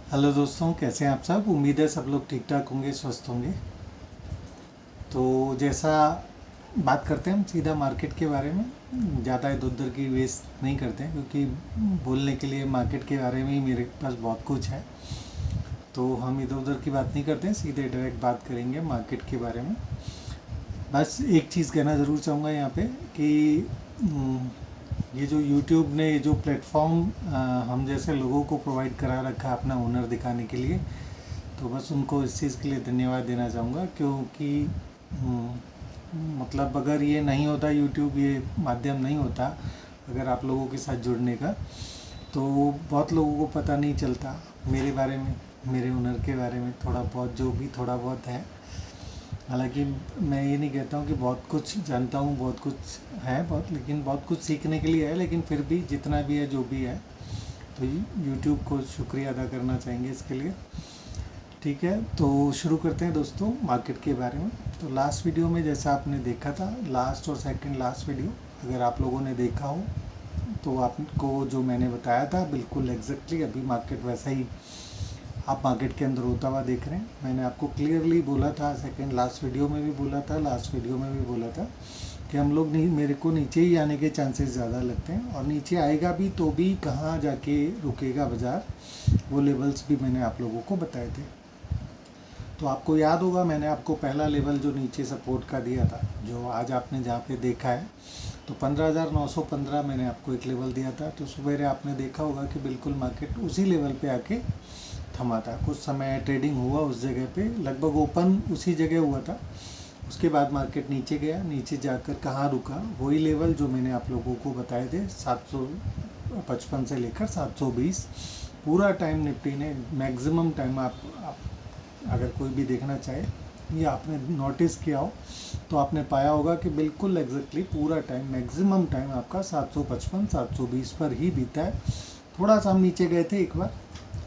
Hello दोस्तों, कैसे हैं आप सब। उम्मीद है सब लोग ठीक ठाक होंगे, स्वस्थ होंगे। तो जैसा बात करते हैं हम सीधा मार्केट के बारे में। ज़्यादा इधर उधर की वेस्ट नहीं करते हैं, क्योंकि बोलने के लिए मार्केट के बारे में ही मेरे पास बहुत कुछ है। तो हम इधर उधर की बात नहीं करते हैं, सीधे डायरेक्ट बात करेंगे मार्केट के बारे में। बस एक चीज़ कहना ज़रूर चाहूँगा यहाँ पे कि ये जो यूट्यूब ने ये जो प्लेटफॉर्म हम जैसे लोगों को प्रोवाइड करा रखा है अपना हुनर दिखाने के लिए, तो बस उनको इस चीज़ के लिए धन्यवाद देना चाहूँगा। क्योंकि मतलब अगर ये नहीं होता, यूट्यूब ये माध्यम नहीं होता अगर आप लोगों के साथ जुड़ने का, तो बहुत लोगों को पता नहीं चलता मेरे बारे में, मेरे हुनर के बारे में थोड़ा बहुत, जो भी थोड़ा बहुत है। हालांकि मैं ये नहीं कहता हूँ कि बहुत कुछ जानता हूँ, बहुत कुछ है बहुत, लेकिन बहुत कुछ सीखने के लिए है। लेकिन फिर भी जितना भी है, जो भी है, तो यूट्यूब को शुक्रिया अदा करना चाहेंगे इसके लिए। ठीक है, तो शुरू करते हैं दोस्तों मार्केट के बारे में। तो लास्ट वीडियो में जैसा आपने देखा था, लास्ट और सेकंड लास्ट वीडियो अगर आप लोगों ने देखा हो, तो आपको जो मैंने बताया था बिल्कुल एग्जैक्टली अभी मार्केट वैसा ही आप मार्केट के अंदर होता हुआ देख रहे हैं। मैंने आपको क्लियरली बोला था, सेकंड लास्ट वीडियो में भी बोला था, लास्ट वीडियो में भी बोला था कि हम लोग नहीं, मेरे को नीचे ही आने के चांसेस ज़्यादा लगते हैं। और नीचे आएगा भी तो भी कहाँ जाके रुकेगा बाज़ार, वो लेवल्स भी मैंने आप लोगों को बताए थे। तो आपको याद होगा, मैंने आपको पहला लेवल जो नीचे सपोर्ट का दिया था, जो आज आपने जहाँ पे देखा है, तो 15,915 मैंने आपको एक लेवल दिया था। तो सवेरे आपने देखा होगा कि बिल्कुल मार्केट उसी लेवल पे आके थमा था। कुछ समय ट्रेडिंग हुआ उस जगह पे, लगभग ओपन उसी जगह हुआ था। उसके बाद मार्केट नीचे गया, नीचे जाकर कहाँ रुका, वही लेवल जो मैंने आप लोगों को बताए थे, 755 से लेकर 720 पूरा टाइम निफ्टी ने मैक्सिमम टाइम आप अगर कोई भी देखना चाहे या आपने नोटिस किया हो, तो आपने पाया होगा कि बिल्कुल एग्जैक्टली पूरा टाइम, मैक्सिमम टाइम आपका 755 720 पर ही बीता है। थोड़ा सा हम नीचे गए थे एक बार,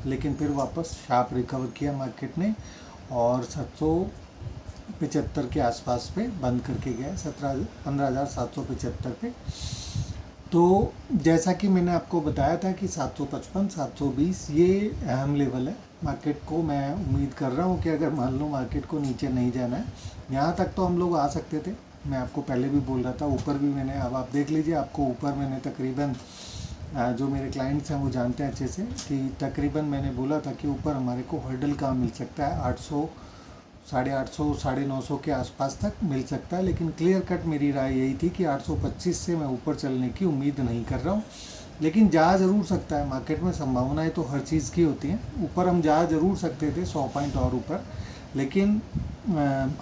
लेकिन फिर वापस शार्प रिकवर किया मार्केट ने और 775 के आसपास पे बंद करके गया, 15,775 पे। तो जैसा कि मैंने आपको बताया था कि 755 720 ये अहम लेवल है मार्केट को। मैं उम्मीद कर रहा हूँ कि अगर मान लो मार्केट को नीचे नहीं जाना है, यहाँ तक तो हम लोग आ सकते थे। मैं आपको पहले भी बोल रहा था, ऊपर भी मैंने, अब आप देख लीजिए, आपको ऊपर मैंने तकरीबन, जो मेरे क्लाइंट्स हैं वो जानते हैं अच्छे से कि तकरीबन मैंने बोला था कि ऊपर हमारे को हर्डल कहाँ मिल सकता है, 800 850 950 के आसपास तक मिल सकता है। लेकिन क्लियर कट मेरी राय यही थी कि 825 से मैं ऊपर चलने की उम्मीद नहीं कर रहा हूँ। लेकिन जा ज़रूर सकता है, मार्केट में संभावनाएं तो हर चीज़ की होती हैं। ऊपर हम जा ज़रूर सकते थे 100 पॉइंट और ऊपर, लेकिन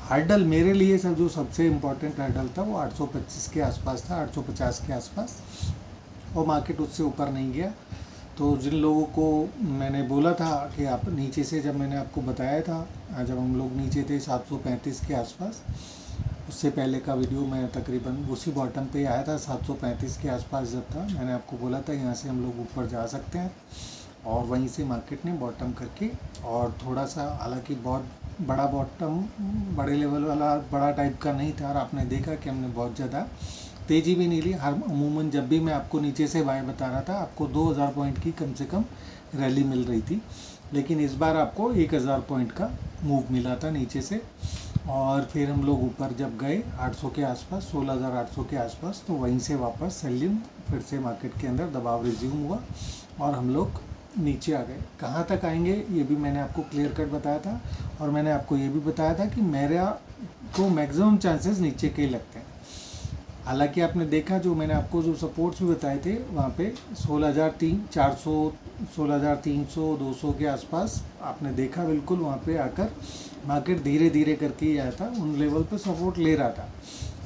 हर्डल मेरे लिए सब जो सबसे इम्पोर्टेंट हर्डल था वो 825 के आसपास था, 850 के आसपास, और मार्केट उससे ऊपर नहीं गया। तो जिन लोगों को मैंने बोला था कि आप नीचे से, जब मैंने आपको बताया था, जब हम लोग नीचे थे 735 के आसपास, उससे पहले का वीडियो मैं तकरीबन उसी बॉटम पे आया था, 735 के आसपास जब था, मैंने आपको बोला था यहाँ से हम लोग ऊपर जा सकते हैं। और वहीं से मार्केट ने बॉटम करके, और थोड़ा सा, हालांकि बहुत बड़ा बॉटम, बड़े लेवल वाला बड़ा टाइप का नहीं था, और आपने देखा कि हमने बहुत ज़्यादा तेज़ी भी नहीं ली। हर अमूमन जब भी मैं आपको नीचे से बाय बता रहा था, आपको 2000 पॉइंट की कम से कम रैली मिल रही थी। लेकिन इस बार आपको 1000 पॉइंट का मूव मिला था नीचे से। और फिर हम लोग ऊपर जब गए 800 के आसपास, 16,800 के आसपास, तो वहीं से वापस सेलिंग, फिर से मार्केट के अंदर दबाव रिज्यूम हुआ और हम लोग नीचे आ गए। कहाँ तक आएंगे ये भी मैंने आपको क्लियर कट बताया था, और मैंने आपको ये भी बताया था कि मेरा को मैक्सिमम चांसेस नीचे के ही लगते हैं। हालांकि आपने देखा, जो मैंने आपको जो सपोर्ट्स भी बताए थे वहाँ पे 16,400 16,300 200 के आसपास आपने देखा, बिल्कुल वहाँ पे आकर मार्केट धीरे धीरे करके ही आया था, उन लेवल पे सपोर्ट ले रहा था।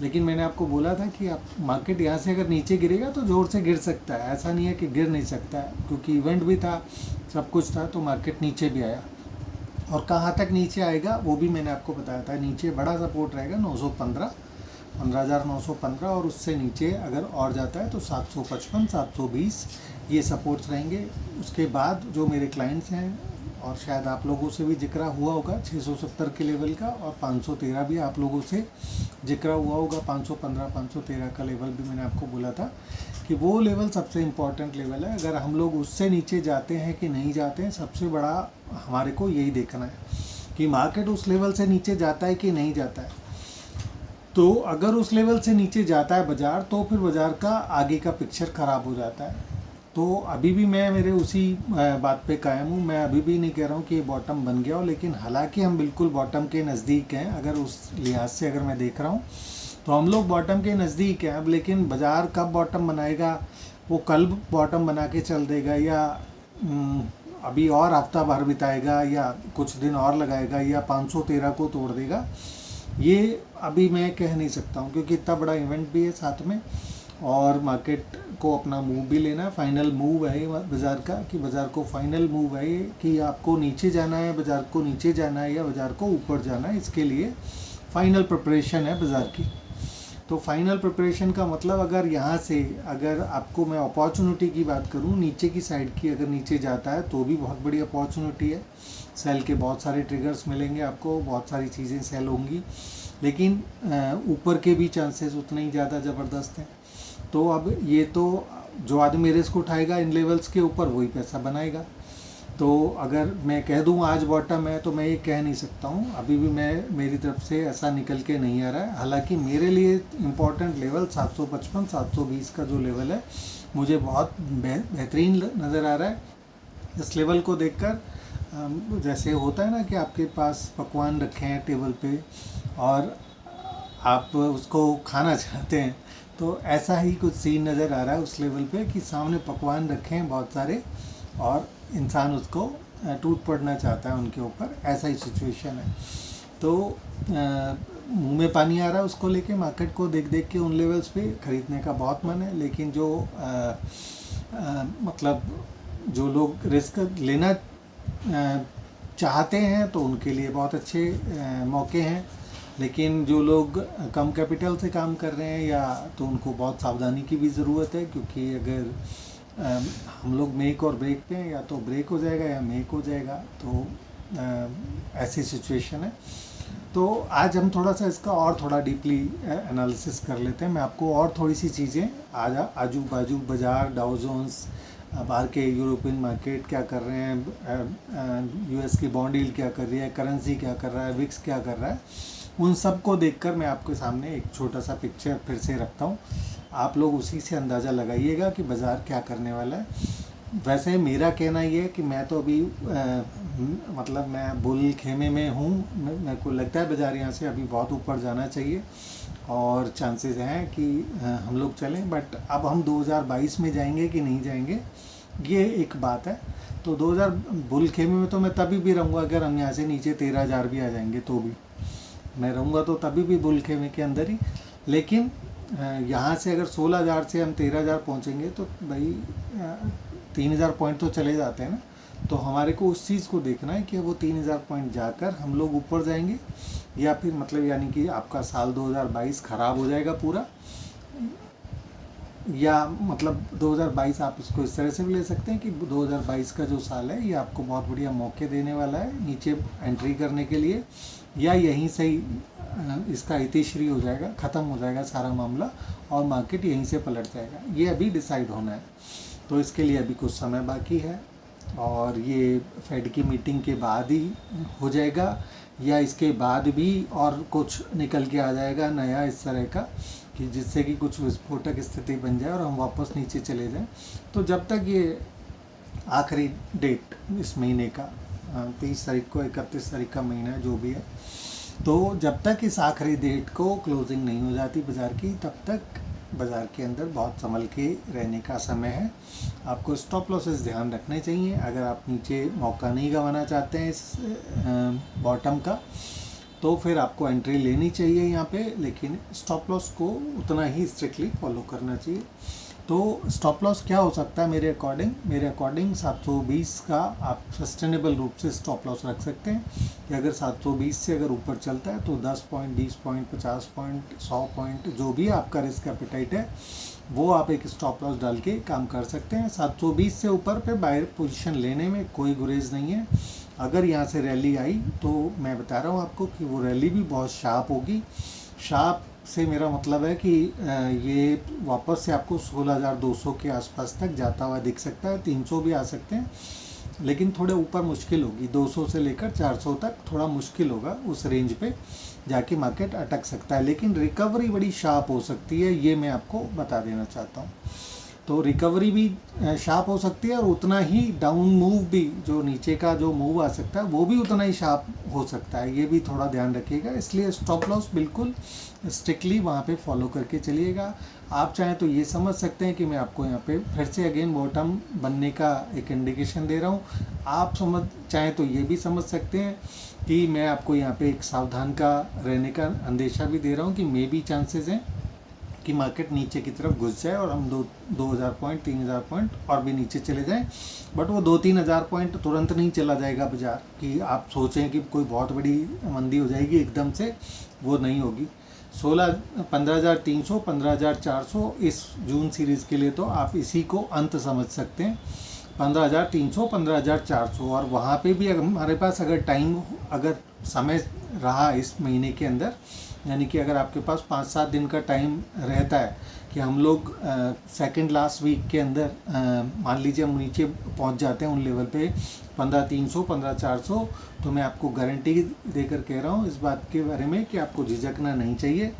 लेकिन मैंने आपको बोला था कि आप मार्केट यहाँ से अगर नीचे गिरेगा तो ज़ोर से गिर सकता है, ऐसा नहीं है कि गिर नहीं सकता है, क्योंकि इवेंट भी था, सब कुछ था, तो मार्केट नीचे भी आया। और कहाँ तक नीचे आएगा वो भी मैंने आपको बताया था। नीचे बड़ा सपोर्ट रहेगा 915, 15,915, और उससे नीचे अगर और जाता है तो 755 720 ये सपोर्ट्स रहेंगे। उसके बाद जो मेरे क्लाइंट्स हैं, और शायद आप लोगों से भी जिक्र हुआ होगा 670 के लेवल का, और 513 भी आप लोगों से जिक्र हुआ होगा, 515 513 का लेवल भी मैंने आपको बोला था कि वो लेवल सबसे इम्पोर्टेंट लेवल है। अगर हम लोग उससे नीचे जाते हैं कि नहीं जाते हैं, सबसे बड़ा हमारे को यही देखना है कि मार्केट उस लेवल से नीचे जाता है कि नहीं जाता है। तो अगर उस लेवल से नीचे जाता है बाज़ार, तो फिर बाज़ार का आगे का पिक्चर ख़राब हो जाता है। तो अभी भी मैं मेरे उसी बात पे कायम हूँ। मैं अभी भी नहीं कह रहा हूँ कि ये बॉटम बन गया हो, लेकिन हालांकि हम बिल्कुल बॉटम के नज़दीक हैं। अगर उस लिहाज से अगर मैं देख रहा हूँ तो हम लोग बॉटम के नज़दीक हैं। अब लेकिन बाज़ार कब बॉटम बनाएगा, वो कल बॉटम बना के चल देगा, या अभी और हफ्ता भर बिताएगा, या कुछ दिन और लगाएगा, या 513 को तोड़ देगा, ये अभी मैं कह नहीं सकता हूँ, क्योंकि इतना बड़ा इवेंट भी है साथ में, और मार्केट को अपना मूव भी लेना है। फाइनल मूव है बाज़ार का, कि बाज़ार को फाइनल मूव है कि आपको नीचे जाना है, बाज़ार को नीचे जाना है या बाज़ार को ऊपर जाना है। इसके लिए फाइनल प्रिपरेशन है बाज़ार की। तो फाइनल प्रिपरेशन का मतलब, अगर यहाँ से अगर आपको मैं अपॉर्चुनिटी की बात करूँ, नीचे की साइड की, अगर नीचे जाता है तो भी बहुत बड़ी अपॉर्चुनिटी है। सेल के बहुत सारे ट्रिगर्स मिलेंगे आपको, बहुत सारी चीज़ें सेल होंगी, लेकिन ऊपर के भी चांसेस उतने ही ज़्यादा ज़बरदस्त हैं। तो अब ये तो जो आदमी रिस्क उठाएगा इन लेवल्स के ऊपर, वही पैसा बनाएगा। तो अगर मैं कह दूं आज बॉटम है, तो मैं ये कह नहीं सकता हूं। अभी भी मेरी तरफ से ऐसा निकल के नहीं आ रहा है। हालांकि मेरे लिए इम्पॉर्टेंट लेवल 755 720 का जो लेवल है, मुझे बहुत बेहतरीन नज़र आ रहा है। इस लेवल को देखकर जैसे होता है ना कि आपके पास पकवान रखे हैं टेबल पे और आप उसको खाना चाहते हैं, तो ऐसा ही कुछ सीन नज़र आ रहा है उस लेवल पे, कि सामने पकवान रखे हैं बहुत सारे और इंसान उसको टूट पड़ना चाहता है उनके ऊपर। ऐसा ही सिचुएशन है। तो मुंह में पानी आ रहा है उसको लेके, मार्केट को देख देख के उन लेवल्स पे ख़रीदने का बहुत मन है। लेकिन जो मतलब जो लोग रिस्क लेना चाहते हैं, तो उनके लिए बहुत अच्छे मौके हैं। लेकिन जो लोग कम कैपिटल से काम कर रहे हैं, या तो उनको बहुत सावधानी की भी ज़रूरत है, क्योंकि अगर हम लोग मेक और ब्रेक पे हैं, या तो ब्रेक हो जाएगा या मेक हो जाएगा। तो ऐसी सिचुएशन है। तो आज हम थोड़ा सा इसका और थोड़ा डीपली एनालिसिस कर लेते हैं। मैं आपको और थोड़ी सी चीज़ें आजू बाजू बाज़ार, डाउ जोन्स, बाहर के यूरोपियन मार्केट क्या कर रहे हैं, यूएस की बॉन्ड यील्ड क्या कर रही है, करेंसी क्या कर रहा है, विक्स क्या कर रहा है, उन सब को देखकर मैं आपके सामने एक छोटा सा पिक्चर फिर से रखता हूँ। आप लोग उसी से अंदाज़ा लगाइएगा कि बाज़ार क्या करने वाला है। वैसे मेरा कहना ये है कि मैं तो अभी मतलब मैं बुल खेमे में हूँ। मेरे को लगता है बाज़ार यहाँ से अभी बहुत ऊपर जाना चाहिए और चांसेस हैं कि हम लोग चलें। बट अब हम 2022 में जाएंगे कि नहीं जाएंगे, ये एक बात है। तो 2000 बुल खेमे में तो मैं तभी भी रहूँगा अगर हम यहाँ से नीचे 13,000 भी आ जाएंगे, तो भी मैं रहूँगा, तो तभी भी बुल खेमे के अंदर ही। लेकिन यहाँ से अगर 16,000 से हम 13,000 पहुँचेंगे, तो भाई 3,000 पॉइंट तो चले जाते हैं ना। तो हमारे को उस चीज़ को देखना है कि वो 3,000 पॉइंट जाकर हम लोग ऊपर जाएंगे, या फिर मतलब यानी कि आपका साल 2022 ख़राब हो जाएगा पूरा, या मतलब 2022 आप इसको इस तरह से भी ले सकते हैं कि 2022 का जो साल है ये आपको बहुत बढ़िया मौके देने वाला है नीचे एंट्री करने के लिए, या यहीं से ही इसका इतिश्री हो जाएगा, ख़त्म हो जाएगा सारा मामला और मार्केट यहीं से पलट जाएगा। ये अभी डिसाइड होना है। तो इसके लिए अभी कुछ समय बाकी है, और ये फेड की मीटिंग के बाद ही हो जाएगा, या इसके बाद भी और कुछ निकल के आ जाएगा नया इस तरह का, कि जिससे कि कुछ विस्फोटक स्थिति बन जाए और हम वापस नीचे चले जाएं। तो जब तक ये आखिरी डेट इस महीने का 30 तारीख को, 31 तारीख का महीना जो भी है, तो जब तक इस आखिरी डेट को क्लोजिंग नहीं हो जाती बाज़ार की, तब तक बाज़ार के अंदर बहुत संभल के रहने का समय है। आपको स्टॉप लॉसेस ध्यान रखने चाहिए अगर आप नीचे मौका नहीं गंवाना चाहते हैं इस बॉटम का, तो फिर आपको एंट्री लेनी चाहिए यहाँ पे, लेकिन स्टॉप लॉस को उतना ही स्ट्रिक्टली फॉलो करना चाहिए। तो स्टॉप लॉस क्या हो सकता है मेरे अकॉर्डिंग 720 का आप सस्टेनेबल रूप से स्टॉप लॉस रख सकते हैं, कि अगर 720 से अगर ऊपर चलता है तो 10 पॉइंट, 20 पॉइंट, 50 पॉइंट, 100 पॉइंट, जो भी आपका रिस्क एपेटाइट है, वो आप एक स्टॉप लॉस डाल के काम कर सकते हैं। 720 से ऊपर पे बायर पोजीशन लेने में कोई गुरेज नहीं है। अगर यहाँ से रैली आई, तो मैं बता रहा हूँ आपको कि वो रैली भी बहुत शार्प होगी। शार्प से मेरा मतलब है कि ये वापस से आपको 16,200 के आसपास तक जाता हुआ दिख सकता है। 300 भी आ सकते हैं, लेकिन थोड़े ऊपर मुश्किल होगी। 200 से लेकर 400 तक थोड़ा मुश्किल होगा, उस रेंज पे जाके मार्केट अटक सकता है। लेकिन रिकवरी बड़ी शार्प हो सकती है, ये मैं आपको बता देना चाहता हूँ। तो रिकवरी भी शार्प हो सकती है, और उतना ही डाउन मूव भी, जो नीचे का जो मूव आ सकता है वो भी उतना ही शार्प हो सकता है। ये भी थोड़ा ध्यान रखिएगा। इसलिए स्टॉप लॉस बिल्कुल स्ट्रिक्टली वहाँ पे फॉलो करके चलिएगा। आप चाहें तो ये समझ सकते हैं कि मैं आपको यहाँ पे फिर से अगेन बॉटम बनने का एक इंडिकेशन दे रहा हूँ। आप चाहें तो ये भी समझ सकते हैं कि मैं आपको यहाँ पे एक सावधान का रहने का अंदेशा भी दे रहा हूँ कि मे बी चांसेस हैं कि मार्केट नीचे की तरफ घुस जाए और हम 2,000 पॉइंट 3,000 पॉइंट और भी नीचे चले जाएं। बट वो 2-3 हज़ार पॉइंट तुरंत नहीं चला जाएगा बाजार, कि आप सोचें कि कोई बहुत बड़ी मंदी हो जाएगी एकदम से, वो नहीं होगी। 15,300 15,400 इस जून सीरीज़ के लिए तो आप इसी को अंत समझ सकते हैं। 15,300 15,400, और वहाँ पे भी हमारे पास अगर समय रहा इस महीने के अंदर, यानी कि अगर आपके पास 5-7 दिन का टाइम रहता है कि हम लोग सेकंड लास्ट वीक के अंदर मान लीजिए हम नीचे पहुंच जाते हैं उन लेवल पे 15,300 15,400, तो मैं आपको गारंटी देकर कह रहा हूं इस बात के बारे में कि आपको झिझकना नहीं चाहिए।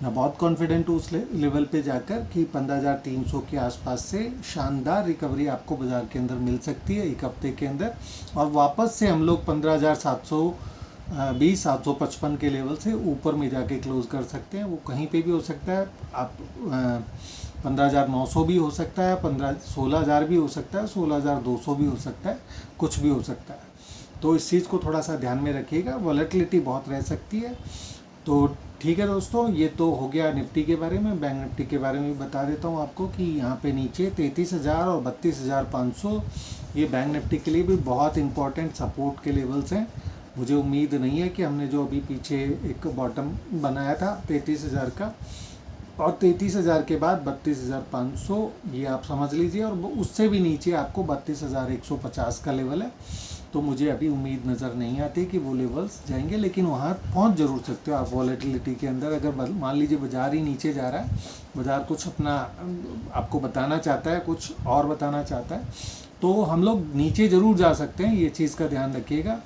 मैं बहुत कॉन्फिडेंट हूँ उस लेवल पे जाकर कि 15,300 के आसपास से शानदार रिकवरी आपको बाज़ार के अंदर मिल सकती है एक हफ्ते के अंदर, और वापस से हम लोग 15,720 755 के लेवल से ऊपर में जाके क्लोज कर सकते हैं। वो कहीं पे भी हो सकता है, आप 15,900 भी हो सकता है, 16,000 भी हो सकता है, 16,200 भी हो सकता है, कुछ भी हो सकता है। तो इस चीज़ को थोड़ा सा ध्यान में रखिएगा, वॉलेटिलिटी बहुत रह सकती है। तो ठीक है दोस्तों, ये तो हो गया निफ्टी के बारे में। बैंक निफ्टी के बारे में भी बता देता हूँ आपको कि यहाँ पे नीचे 33,000 और 32,500 ये बैंक निफ्टी के लिए भी बहुत इंपॉर्टेंट सपोर्ट के लेवल्स हैं। मुझे उम्मीद नहीं है कि हमने जो अभी पीछे एक बॉटम बनाया था 33,000 का, और 33,000 के बाद 32,500 ये आप समझ लीजिए, और उससे भी नीचे आपको 32,150 का लेवल है। तो मुझे अभी उम्मीद नज़र नहीं आती कि वो लेवल्स जाएंगे, लेकिन वहाँ पहुँच जरूर सकते हो आप वॉलेटिलिटी के अंदर। अगर मान लीजिए बाजार ही नीचे जा रहा है, बाजार कुछ अपना आपको बताना चाहता है, कुछ और बताना चाहता है, तो हम लोग नीचे ज़रूर जा सकते हैं। ये चीज़ का ध्यान रखिएगा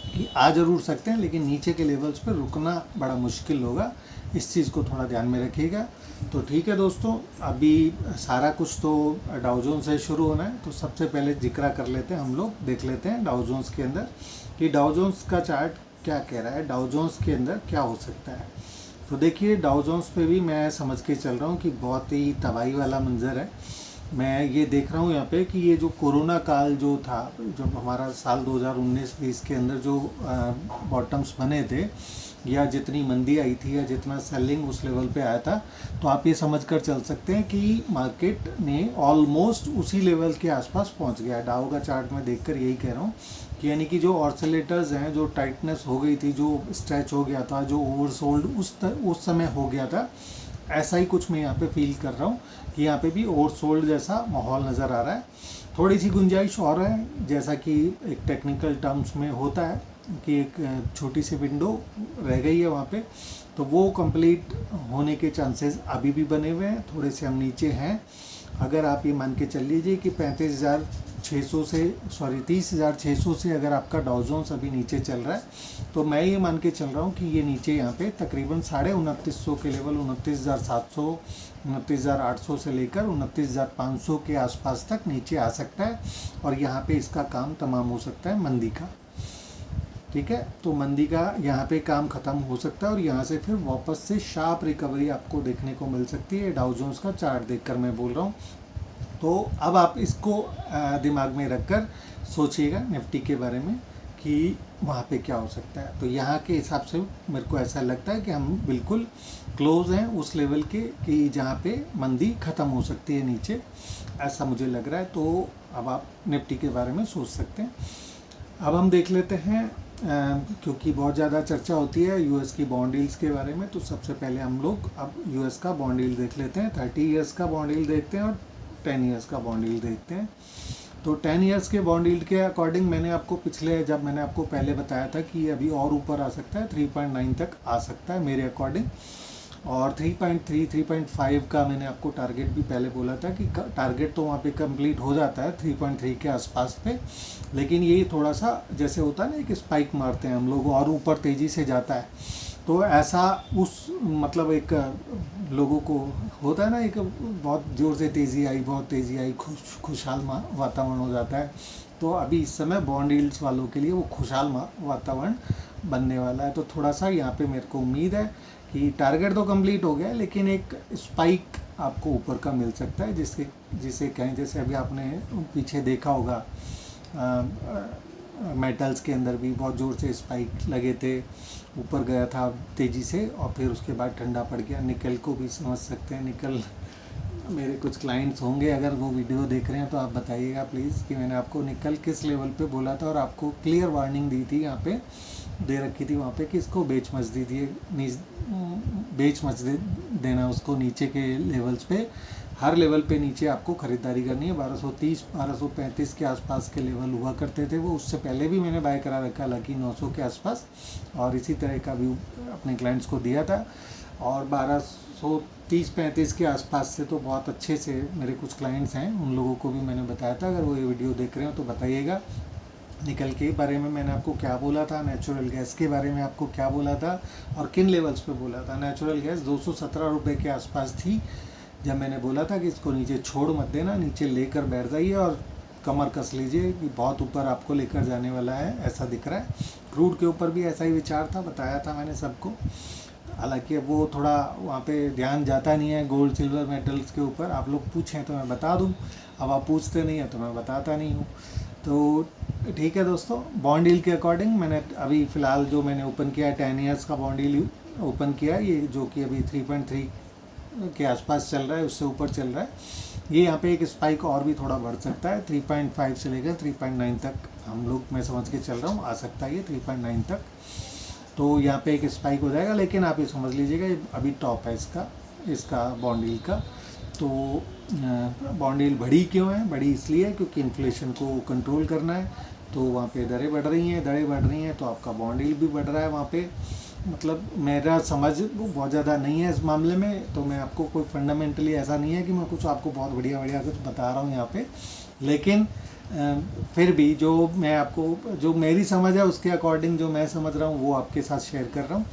कि आ ज़रूर सकते हैं, लेकिन नीचे के लेवल्स पर रुकना बड़ा मुश्किल होगा। इस चीज़ को थोड़ा ध्यान में रखिएगा। तो ठीक है दोस्तों, अभी सारा कुछ तो डाउ जोन्स से शुरू होना है, तो सबसे पहले जिक्र कर लेते हैं, हम लोग देख लेते हैं डाउ जोन्स के अंदर कि डाउ जोन्स का चार्ट क्या कह रहा है, डाउ जोन्स के अंदर क्या हो सकता है। तो देखिए, डाउ जोन्स पे भी मैं समझ के चल रहा हूँ कि बहुत ही तबाही वाला मंजर है। मैं ये देख रहा हूँ यहाँ पे कि ये जो कोरोना काल जो था, जब हमारा साल 2019-20 के अंदर जो बॉटम्स बने थे, या जितनी मंदी आई थी, या जितना सेलिंग उस लेवल पे आया था, तो आप ये समझ कर चल सकते हैं कि मार्केट ने ऑलमोस्ट उसी लेवल के आसपास पहुंच गया। डाउ का चार्ट में देखकर यही कह रहा हूँ कि यानी कि जो ऑसिलेटर्स हैं, जो टाइटनेस हो गई थी, जो स्ट्रेच हो गया था, जो ओवरसोल्ड उस समय हो गया था, ऐसा ही कुछ मैं यहाँ पे फील कर रहा हूँ कि यहाँ पे भी ओवरसोल्ड जैसा माहौल नज़र आ रहा है। थोड़ी सी गुंजाइश और है, जैसा कि एक टेक्निकल टर्म्स में होता है कि एक छोटी सी विंडो रह गई है वहाँ पे, तो वो कंप्लीट होने के चांसेस अभी भी बने हुए हैं। थोड़े से हम नीचे हैं। अगर आप ये मान के चल लीजिए कि 30,600 से अगर आपका डाउ जोन्स अभी नीचे चल रहा है, तो मैं ये मान के चल रहा हूँ कि ये नीचे यहाँ पे तकरीबन 29,500 के लेवल, 29,700 29,800 से लेकर 29,500 के आसपास तक नीचे आ सकता है, और यहाँ पे इसका काम तमाम हो सकता है मंदी का। ठीक है, तो मंदी का यहाँ पे काम ख़त्म हो सकता है, और यहाँ से फिर वापस से शार्प रिकवरी आपको देखने को मिल सकती है। डाउ जोन्स का चार्ट देखकर मैं बोल रहा हूँ। तो अब आप इसको दिमाग में रखकर सोचिएगा निफ्टी के बारे में कि वहाँ पे क्या हो सकता है। तो यहाँ के हिसाब से मेरे को ऐसा लगता है कि हम बिल्कुल क्लोज हैं उस लेवल के कि जहाँ पे मंदी ख़त्म हो सकती है नीचे, ऐसा मुझे लग रहा है। तो अब आप निफ्टी के बारे में सोच सकते हैं। अब हम देख लेते हैं, क्योंकि बहुत ज़्यादा चर्चा होती है यूएस की बॉन्ड डील्स के बारे में, तो सबसे पहले हम लोग अब यूएस का बॉन्ड डील देख लेते हैं। 30 ईयर्स का बॉन्ड डील देखते हैं और 10 ईयर्स का बॉन्ड डील देखते हैं। तो 10 ईयर्स के बॉन्ड डील के अकॉर्डिंग मैंने आपको जब मैंने आपको पहले बताया था कि अभी और ऊपर आ सकता है, 3.9 तक आ सकता है मेरे अकॉर्डिंग। और 3.3 3.5 का मैंने आपको टारगेट भी पहले बोला था कि टारगेट तो वहाँ पे कंप्लीट हो जाता है 3.3 के आसपास पे, लेकिन ये थोड़ा सा जैसे होता है ना एक स्पाइक मारते हैं हम लोग और ऊपर तेज़ी से जाता है, तो ऐसा उस मतलब एक लोगों को होता है ना, एक बहुत ज़ोर से तेज़ी आई, बहुत तेज़ी आई, खुशहाल वातावरण हो जाता है। तो अभी इस समय बॉन्ड यील्ड्स वालों के लिए वो खुशहाल वातावरण बनने वाला है। तो थोड़ा सा यहाँ पे मेरे को उम्मीद है कि टारगेट तो कंप्लीट हो गया है, लेकिन एक स्पाइक आपको ऊपर का मिल सकता है, जिसे कहें, जैसे अभी आपने पीछे देखा होगा मेटल्स के अंदर भी बहुत ज़ोर से स्पाइक लगे थे, ऊपर गया था तेज़ी से और फिर उसके बाद ठंडा पड़ गया। निकल को भी समझ सकते हैं, निकल मेरे कुछ क्लाइंट्स होंगे अगर वो वीडियो देख रहे हैं तो आप बताइएगा प्लीज़ कि मैंने आपको निकल किस लेवल पे बोला था, और आपको क्लियर वार्निंग दी थी, यहाँ पे दे रखी थी वहाँ पे कि इसको बेच मच दीजिए, बेच मच देना उसको नीचे के लेवल्स पे। हर लेवल पे नीचे आपको ख़रीदारी करनी है। 1230 1235 के आसपास के लेवल हुआ करते थे वो, उससे पहले भी मैंने बाय करा रखा, हालांकि 900 के आसपास, और इसी तरह का व्यू अपने क्लाइंट्स को दिया था। और 1230-35 के आसपास से तो बहुत अच्छे से मेरे कुछ क्लाइंट्स हैं, उन लोगों को भी मैंने बताया था, अगर वो ये वीडियो देख रहे हो तो बताइएगा निकल के बारे में मैंने आपको क्या बोला था, नेचुरल गैस के बारे में आपको क्या बोला था और किन लेवल्स पे बोला था। नेचुरल गैस 217 रुपये के आसपास थी जब मैंने बोला था कि इसको नीचे छोड़ मत देना, नीचे लेकर बैठ जाइए और कमर कस लीजिए कि बहुत ऊपर आपको लेकर जाने वाला है, ऐसा दिख रहा है। क्रूड के ऊपर भी ऐसा ही विचार था, बताया था मैंने सबको। हालांकि अब वो थोड़ा वहाँ पे ध्यान जाता नहीं है गोल्ड सिल्वर मेटल्स के ऊपर, आप लोग पूछें तो मैं बता दूँ, अब आप पूछते नहीं हैं तो मैं बताता नहीं हूँ। तो ठीक है दोस्तों, बॉन्ड यील्ड के अकॉर्डिंग मैंने अभी फ़िलहाल जो मैंने ओपन किया है 10 ईयर्स का बॉन्ड यील्ड ओपन किया है, ये जो कि अभी 3.3 के आसपास चल रहा है, उससे ऊपर चल रहा है। ये यहाँ पे एक स्पाइक और भी थोड़ा बढ़ सकता है, 3.5 से लेकर 3.9 तक हम लोग, मैं समझ के चल रहा हूँ, आ सकता है ये 3.9 तक। तो यहाँ पे एक स्पाइक हो जाएगा, लेकिन आप ये समझ लीजिएगा ये अभी टॉप है इसका बॉन्ड यील्ड का। तो बॉन्ड यील्ड बढ़ी क्यों है? बढ़ी इसलिए क्योंकि इन्फ्लेशन को कंट्रोल करना है, तो वहाँ पे दरें बढ़ रही हैं, तो आपका बॉन्ड यील्ड भी बढ़ रहा है वहाँ पे। मतलब मेरा समझ बहुत ज़्यादा नहीं है इस मामले में, तो मैं आपको कोई फंडामेंटली ऐसा नहीं है कि मैं कुछ आपको बहुत बढ़िया कुछ बता रहा हूँ यहाँ पे, लेकिन फिर भी जो मैं आपको, जो मेरी समझ है उसके अकॉर्डिंग जो मैं समझ रहा हूँ वो आपके साथ शेयर कर रहा हूँ।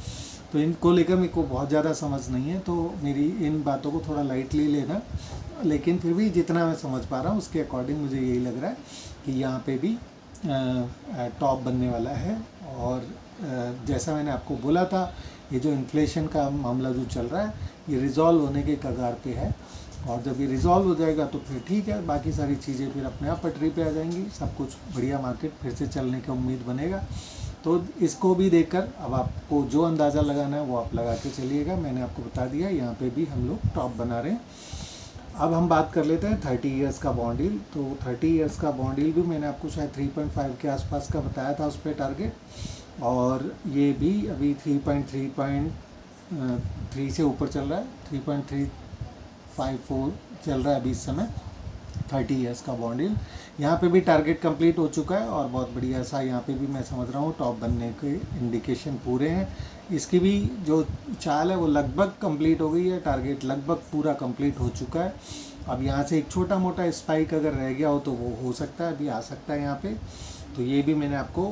तो इनको लेकर मेरे को बहुत ज़्यादा समझ नहीं है, तो मेरी इन बातों को थोड़ा लाइटली लेना, लेकिन फिर भी जितना मैं समझ पा रहा हूँ उसके अकॉर्डिंग मुझे यही लग रहा है कि यहाँ पे भी टॉप बनने वाला है। और जैसा मैंने आपको बोला था, ये जो इन्फ्लेशन का मामला जो चल रहा है ये रिज़ॉल्व होने के कगार पे है, और जब ये रिज़ॉल्व हो जाएगा तो फिर ठीक है, बाकी सारी चीज़ें फिर अपने आप पटरी पे आ जाएंगी, सब कुछ बढ़िया, मार्केट फिर से चलने का उम्मीद बनेगा। तो इसको भी देखकर अब आपको जो अंदाज़ा लगाना है वो आप लगा के चलिएगा। मैंने आपको बता दिया यहाँ पे भी हम लोग टॉप बना रहे हैं। अब हम बात कर लेते हैं 30 ईयर्स का बॉन्ड यील्ड। तो 30 ईयर्स का बॉन्ड यील्ड भी मैंने आपको शायद 3.5 के आसपास का बताया था उस पर टारगेट, और ये भी अभी 3.3 से ऊपर चल रहा है, 3.354 चल रहा है अभी इस समय 30 ईयर्स का बॉन्ड यील्ड। यहाँ पे भी टारगेट कंप्लीट हो चुका है और बहुत बढ़िया सा यहाँ पे भी मैं समझ रहा हूँ टॉप बनने के इंडिकेशन पूरे हैं। इसकी भी जो चाल है वो लगभग कंप्लीट हो गई है, टारगेट लगभग पूरा कंप्लीट हो चुका है। अब यहाँ से एक छोटा मोटा स्पाइक अगर रह गया हो तो वो हो सकता है, अभी आ सकता है यहाँ पे। तो ये भी मैंने आपको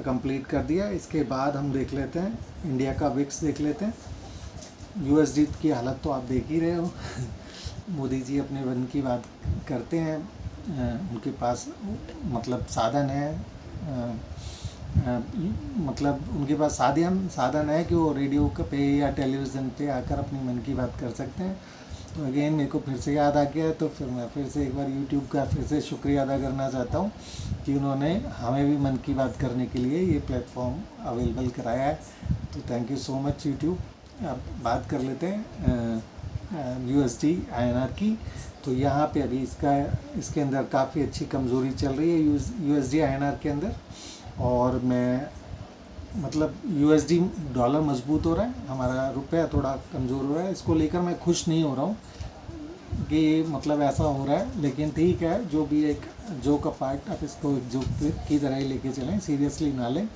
कंप्लीट कर दिया। इसके बाद हम देख लेते हैं इंडिया का विक्स देख लेते हैं। USD की हालत तो आप देख ही रहे हो मोदी जी अपने वन की बात करते हैं, उनके पास मतलब साधन है, मतलब उनके पास साधन है कि वो रेडियो पे या टेलीविज़न पे आकर अपनी मन की बात कर सकते हैं। तो अगेन मेरे को फिर से याद आ गया, तो फिर मैं फिर से एक बार यूट्यूब का फिर से शुक्रिया अदा करना चाहता हूँ कि उन्होंने हमें भी मन की बात करने के लिए ये प्लेटफॉर्म अवेलेबल कराया है। तो thank you so much YouTube. अब बात कर लेते हैं USD INR की। तो यहाँ पे अभी इसके अंदर काफ़ी अच्छी कमज़ोरी चल रही है USD INR के अंदर, और मैं मतलब USD डॉलर मजबूत हो रहा है, हमारा रुपया थोड़ा कमज़ोर हो रहा है, इसको लेकर मैं खुश नहीं हो रहा हूँ। कि मतलब ऐसा हो रहा है, लेकिन ठीक है, जो भी एक जोक अपार्ट, आप इसको एक जोक की तरह ही लेके चलें, सीरियसली ना लें।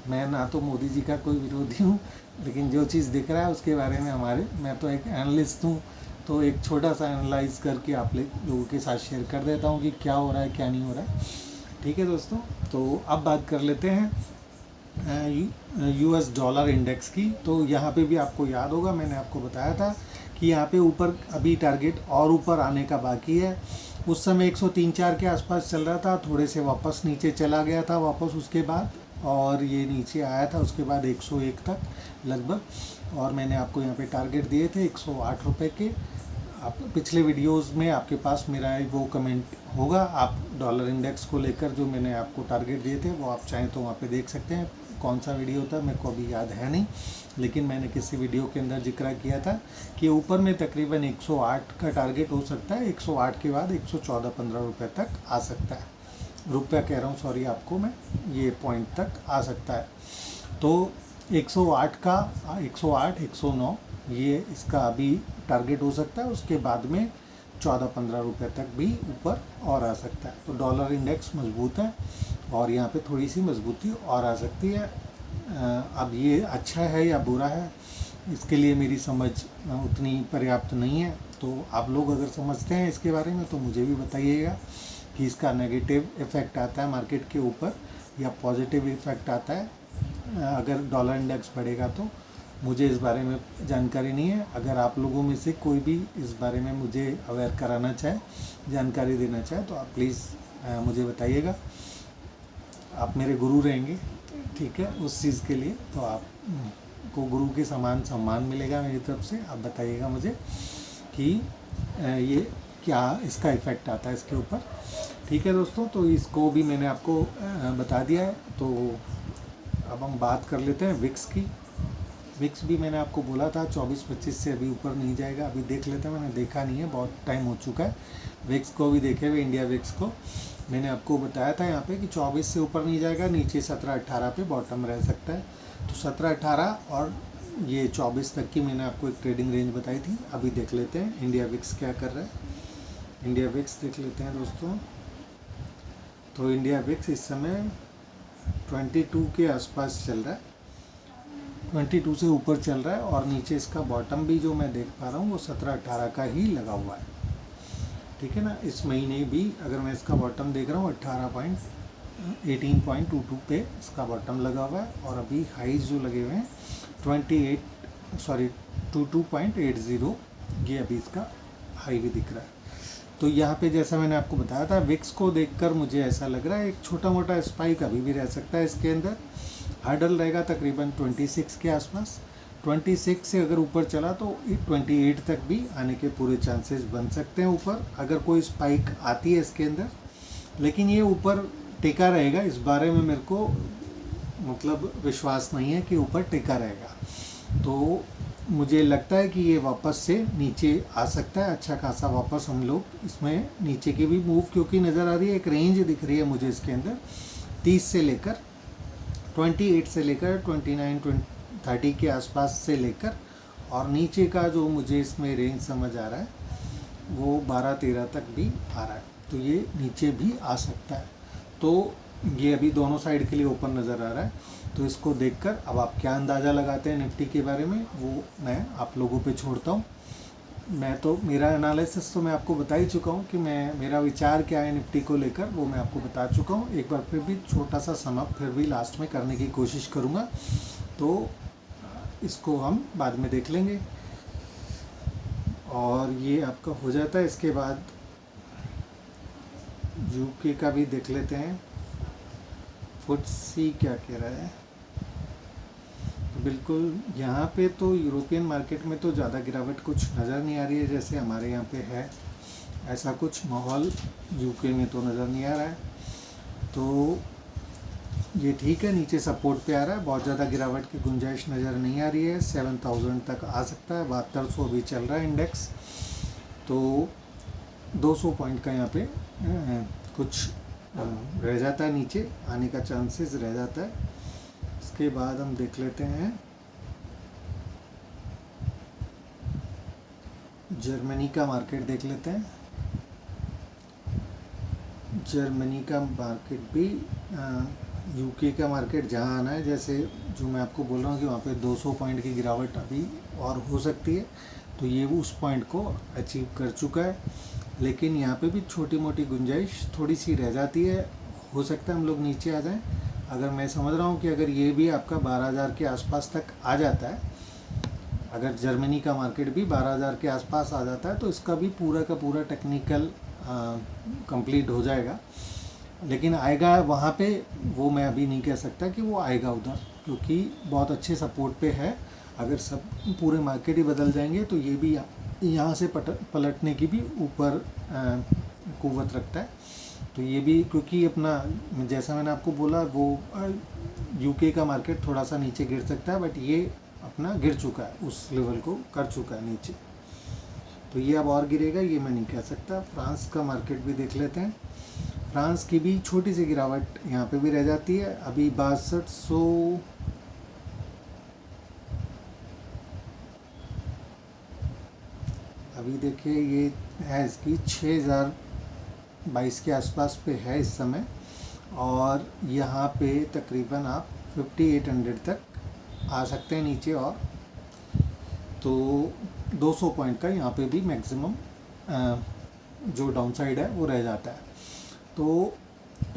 मैं ना तो मोदी जी का कोई विरोधी हूँ, लेकिन जो चीज़ दिख रहा है उसके बारे में मैं तो एक एनालिस्ट हूँ, तो एक छोटा सा एनालाइज करके आप लोगों के साथ शेयर कर देता हूँ कि क्या हो रहा है क्या नहीं हो रहा है। ठीक है दोस्तों, तो अब बात कर लेते हैं US डॉलर इंडेक्स की। तो यहाँ पे भी आपको याद होगा, मैंने आपको बताया था कि यहाँ पे ऊपर अभी टारगेट और ऊपर आने का बाकी है। उस समय 103-4 के आसपास चल रहा था, थोड़े से वापस नीचे चला गया था वापस उसके बाद, और ये नीचे आया था उसके बाद 101 तक लगभग, और मैंने आपको यहाँ पे टारगेट दिए थे 108 रुपये के। आप पिछले वीडियोस में आपके पास मेरा वो कमेंट होगा, आप डॉलर इंडेक्स को लेकर जो मैंने आपको टारगेट दिए थे वो आप चाहें तो वहाँ पे देख सकते हैं। कौन सा वीडियो था मेरे को अभी याद है नहीं, लेकिन मैंने किसी वीडियो के अंदर जिक्र किया था कि ऊपर में तकरीबन 108 का टारगेट हो सकता है, 108 के बाद 114-15 रुपये तक आ सकता है, रुपया कह रहा हूँ सॉरी आपको मैं, ये पॉइंट तक आ सकता है। तो 108 का 108 109 ये इसका अभी टारगेट हो सकता है, उसके बाद में 14-15 रुपये तक भी ऊपर और आ सकता है। तो डॉलर इंडेक्स मजबूत है और यहाँ पे थोड़ी सी मजबूती और आ सकती है। अब ये अच्छा है या बुरा है, इसके लिए मेरी समझ उतनी पर्याप्त नहीं है। तो आप लोग अगर समझते हैं इसके बारे में तो मुझे भी बताइएगा कि इसका नेगेटिव इफ़ेक्ट आता है मार्केट के ऊपर या पॉजिटिव इफ़ेक्ट आता है अगर डॉलर इंडेक्स बढ़ेगा। तो मुझे इस बारे में जानकारी नहीं है। अगर आप लोगों में से कोई भी इस बारे में मुझे अवेयर कराना चाहे, जानकारी देना चाहे, तो आप प्लीज़ मुझे बताइएगा। आप मेरे गुरु रहेंगे, ठीक है, उस चीज़ के लिए तो आपको गुरु के समान सम्मान मिलेगा मेरी तरफ से। आप बताइएगा मुझे कि ये क्या इसका इफ़ेक्ट आता है इसके ऊपर। ठीक है दोस्तों, तो इसको भी मैंने आपको बता दिया है। तो अब हम बात कर लेते हैं विक्स की। विक्स भी मैंने आपको बोला था 24-25 से अभी ऊपर नहीं जाएगा। अभी देख लेते हैं, मैंने देखा नहीं है, बहुत टाइम हो चुका है। विक्स को भी देखे हुए, इंडिया विक्स को मैंने आपको बताया था यहाँ पे कि 24 से ऊपर नहीं जाएगा, नीचे 17-18 पे बॉटम रह सकता है। तो 17-18 और ये 24 तक की मैंने आपको एक ट्रेडिंग रेंज बताई थी। अभी देख लेते हैं इंडिया विक्स क्या कर रहा है। इंडिया विक्स देख लेते हैं दोस्तों। तो इंडिया विक्स इस समय 22 के आसपास चल रहा है, 22 से ऊपर चल रहा है, और नीचे इसका बॉटम भी जो मैं देख पा रहा हूँ वो 17-18 का ही लगा हुआ है। ठीक है ना, इस महीने भी अगर मैं इसका बॉटम देख रहा हूँ 18.22 पे इसका बॉटम लगा हुआ है, और अभी हाइज जो लगे हुए हैं 22.80 ये अभी इसका हाई भी दिख रहा है। तो यहाँ पे जैसा मैंने आपको बताया था, विक्स को देखकर मुझे ऐसा लग रहा है एक छोटा मोटा स्पाइक अभी भी रह सकता है इसके अंदर। हार्डल रहेगा तकरीबन 26 के आसपास। 26 से अगर ऊपर चला तो 28 तक भी आने के पूरे चांसेस बन सकते हैं ऊपर, अगर कोई स्पाइक आती है इसके अंदर। लेकिन ये ऊपर टिका रहेगा, इस बारे में मेरे को मतलब विश्वास नहीं है कि ऊपर टिका रहेगा। तो मुझे लगता है कि ये वापस से नीचे आ सकता है, अच्छा खासा वापस हम लोग इसमें नीचे की भी मूव क्योंकि नज़र आ रही है। एक रेंज दिख रही है मुझे इसके अंदर 30 से लेकर 28 से लेकर 29-30 के आसपास से लेकर, और नीचे का जो मुझे इसमें रेंज समझ आ रहा है वो 12-13 तक भी आ रहा है। तो ये नीचे भी आ सकता है। तो ये अभी दोनों साइड के लिए ओपन नज़र आ रहा है। तो इसको देखकर अब आप क्या अंदाज़ा लगाते हैं निफ्टी के बारे में वो मैं आप लोगों पे छोड़ता हूँ। मैं तो मेरा एनालिसिस तो मैं आपको बता ही चुका हूँ कि मेरा विचार क्या है निफ्टी को लेकर, वो मैं आपको बता चुका हूँ। एक बार फिर भी छोटा सा समअप फिर भी लास्ट में करने की कोशिश करूँगा, तो इसको हम बाद में देख लेंगे। और ये आपका हो जाता है, इसके बाद यूके का भी देख लेते हैं, फुटसी क्या कह रहा है। बिल्कुल यहाँ पे तो यूरोपियन मार्केट में तो ज़्यादा गिरावट कुछ नज़र नहीं आ रही है जैसे हमारे यहाँ पे है, ऐसा कुछ माहौल यूके में तो नज़र नहीं आ रहा है। तो ये ठीक है, नीचे सपोर्ट पे आ रहा है, बहुत ज़्यादा गिरावट की गुंजाइश नज़र नहीं आ रही है। 7000 तक आ सकता है, 7200 अभी चल रहा है इंडेक्स। तो 200 पॉइंट का यहाँ पे कुछ रह जाता है, नीचे आने का चांसेस रह जाता है। इसके बाद हम देख लेते हैं जर्मनी का मार्केट देख लेते हैं। जर्मनी का मार्केट भी यूके का मार्केट जहाँ आना है, जैसे जो मैं आपको बोल रहा हूँ कि वहाँ पे 200 पॉइंट की गिरावट अभी और हो सकती है, तो ये उस पॉइंट को अचीव कर चुका है। लेकिन यहाँ पे भी छोटी मोटी गुंजाइश थोड़ी सी रह जाती है, हो सकता है हम लोग नीचे आ जाएं। अगर मैं समझ रहा हूँ कि अगर ये भी आपका 12,000 के आसपास तक आ जाता है, अगर जर्मनी का मार्केट भी 12,000 के आसपास आ जाता है, तो इसका भी पूरा का पूरा टेक्निकल कंप्लीट हो जाएगा। लेकिन आएगा वहाँ पे, वो मैं अभी नहीं कह सकता कि वो आएगा उधर, क्योंकि बहुत अच्छे सपोर्ट पे है। अगर सब पूरे मार्केट ही बदल जाएंगे तो ये भी यहाँ से पलटने की भी ऊपर कुव्वत रखता है। तो ये भी, क्योंकि अपना जैसा मैंने आपको बोला, वो यूके का मार्केट थोड़ा सा नीचे गिर सकता है, बट ये अपना गिर चुका है, उस लेवल को कर चुका है नीचे। तो ये अब और गिरेगा ये मैं नहीं कह सकता। फ्रांस का मार्केट भी देख लेते हैं। फ्रांस की भी छोटी सी गिरावट यहाँ पे भी रह जाती है। अभी 6200 अभी देखिए ये है, इसकी 6022 के आसपास पे है इस समय, और यहाँ पे तकरीबन आप 5800 तक आ सकते हैं नीचे। और तो 200 पॉइंट का यहाँ पे भी मैक्सिमम जो डाउनसाइड है वो रह जाता है। तो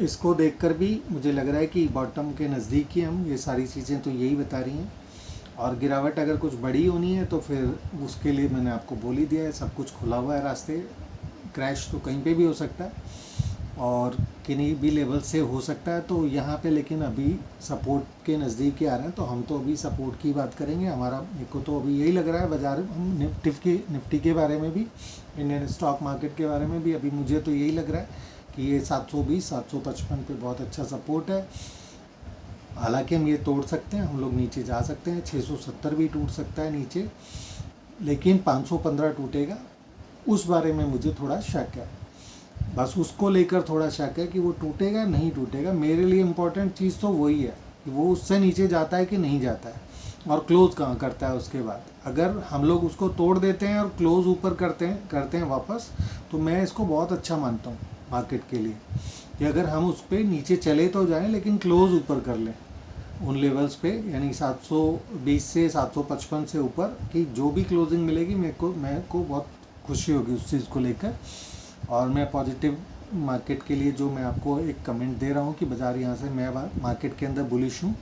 इसको देखकर भी मुझे लग रहा है कि बॉटम के नज़दीक ही हम, ये सारी चीज़ें तो यही बता रही हैं। और गिरावट अगर कुछ बड़ी होनी है तो फिर उसके लिए मैंने आपको बोल ही दिया है, सब कुछ खुला हुआ है रास्ते। क्रैश तो कहीं पे भी हो सकता है और किन्हीं भी लेवल से हो सकता है। तो यहाँ पे लेकिन अभी सपोर्ट के नज़दीक ही आ रहे हैं, तो हम तो अभी सपोर्ट की बात करेंगे। हमारा, मेरे को तो अभी यही लग रहा है, बाजार हम निफ्टी के बारे में भी, इंडियन स्टॉक मार्केट के बारे में भी अभी मुझे तो यही लग रहा है कि ये 720 755 पे बहुत अच्छा सपोर्ट है। हालांकि हम ये तोड़ सकते हैं, हम लोग नीचे जा सकते हैं, 670 भी टूट सकता है नीचे, लेकिन 515 टूटेगा, उस बारे में मुझे थोड़ा शक है। बस उसको लेकर थोड़ा शक है कि वो टूटेगा नहीं टूटेगा। मेरे लिए इम्पोर्टेंट चीज़ तो वही है कि वो उससे नीचे जाता है कि नहीं जाता है, और क्लोज़ कहाँ करता है उसके बाद। अगर हम लोग उसको तोड़ देते हैं और क्लोज़ ऊपर करते हैं वापस, तो मैं इसको बहुत अच्छा मानता हूँ मार्केट के लिए, कि अगर हम उस पर नीचे चले तो जाएं लेकिन क्लोज़ ऊपर कर लें उन लेवल्स पे, यानी 720 से 755 से ऊपर की जो भी क्लोजिंग मिलेगी, मेरे को बहुत खुशी होगी उस चीज़ को लेकर। और मैं पॉजिटिव मार्केट के लिए जो मैं आपको एक कमेंट दे रहा हूँ कि बाज़ार यहाँ से, मैं मार्केट के अंदर बुलिश हूँ,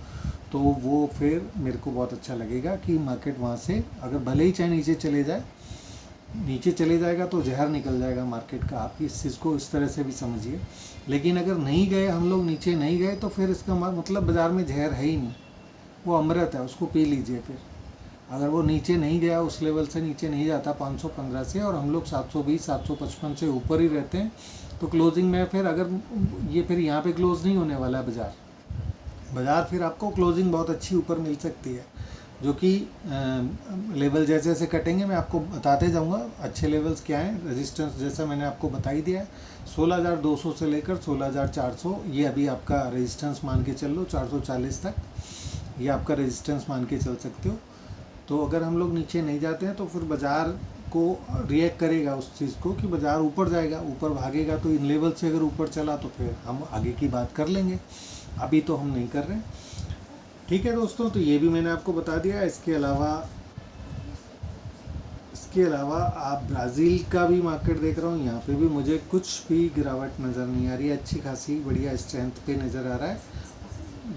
तो वो फिर मेरे को बहुत अच्छा लगेगा कि मार्केट वहाँ से अगर भले ही चाहे नीचे चले जाए, नीचे चले जाएगा तो जहर निकल जाएगा मार्केट का। आप इस चीज़ को इस तरह से भी समझिए। लेकिन अगर नहीं गए हम लोग, नीचे नहीं गए, तो फिर इसका मतलब बाज़ार में जहर है ही नहीं, वो अमृत है, उसको पी लीजिए। फिर अगर वो नीचे नहीं गया, उस लेवल से नीचे नहीं जाता 515 से, और हम लोग 720 755 से ऊपर ही रहते हैं, तो क्लोजिंग में फिर अगर ये फिर यहाँ पे क्लोज नहीं होने वाला है बाज़ार फिर आपको क्लोजिंग बहुत अच्छी ऊपर मिल सकती है, जो कि लेवल जैसे जैसे कटेंगे मैं आपको बताते जाऊंगा अच्छे लेवल्स क्या हैं। रेजिस्टेंस जैसा मैंने आपको बता ही दिया है, 16,200 से लेकर 16,400, ये अभी आपका रेजिस्टेंस मान के चल लो। 440 तक ये आपका रेजिस्टेंस मान के चल सकते हो। तो अगर हम लोग नीचे नहीं जाते हैं तो फिर बाज़ार को रिएक्ट करेगा उस चीज़ को कि बाज़ार ऊपर जाएगा, ऊपर भागेगा। तो इन लेवल से अगर ऊपर चला तो फिर हम आगे की बात कर लेंगे, अभी तो हम नहीं कर रहे। ठीक है दोस्तों, तो ये भी मैंने आपको बता दिया। इसके अलावा आप ब्राज़ील का भी मार्केट देख रहा हूँ, यहाँ पे भी मुझे कुछ भी गिरावट नज़र नहीं आ रही है। अच्छी खासी बढ़िया स्ट्रेंथ पे नज़र आ रहा है।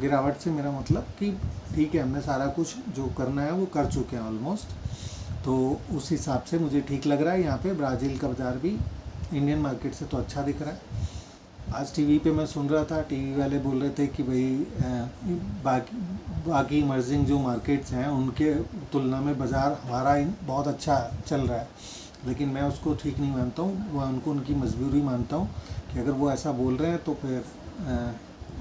गिरावट से मेरा मतलब कि ठीक है, हमने सारा कुछ जो करना है वो कर चुके हैं ऑलमोस्ट, तो उस हिसाब से मुझे ठीक लग रहा है। यहाँ पे ब्राज़ील का बाज़ार भी इंडियन मार्केट से तो अच्छा दिख रहा है। आज टीवी पे मैं सुन रहा था, टीवी वाले बोल रहे थे कि भाई बाकी इमर्जिंग जो मार्केट्स हैं उनके तुलना में बाज़ार हमारा बहुत अच्छा चल रहा है, लेकिन मैं उसको ठीक नहीं मानता हूँ। वह उनकी मजबूरी मानता हूँ कि अगर वो ऐसा बोल रहे हैं तो फिर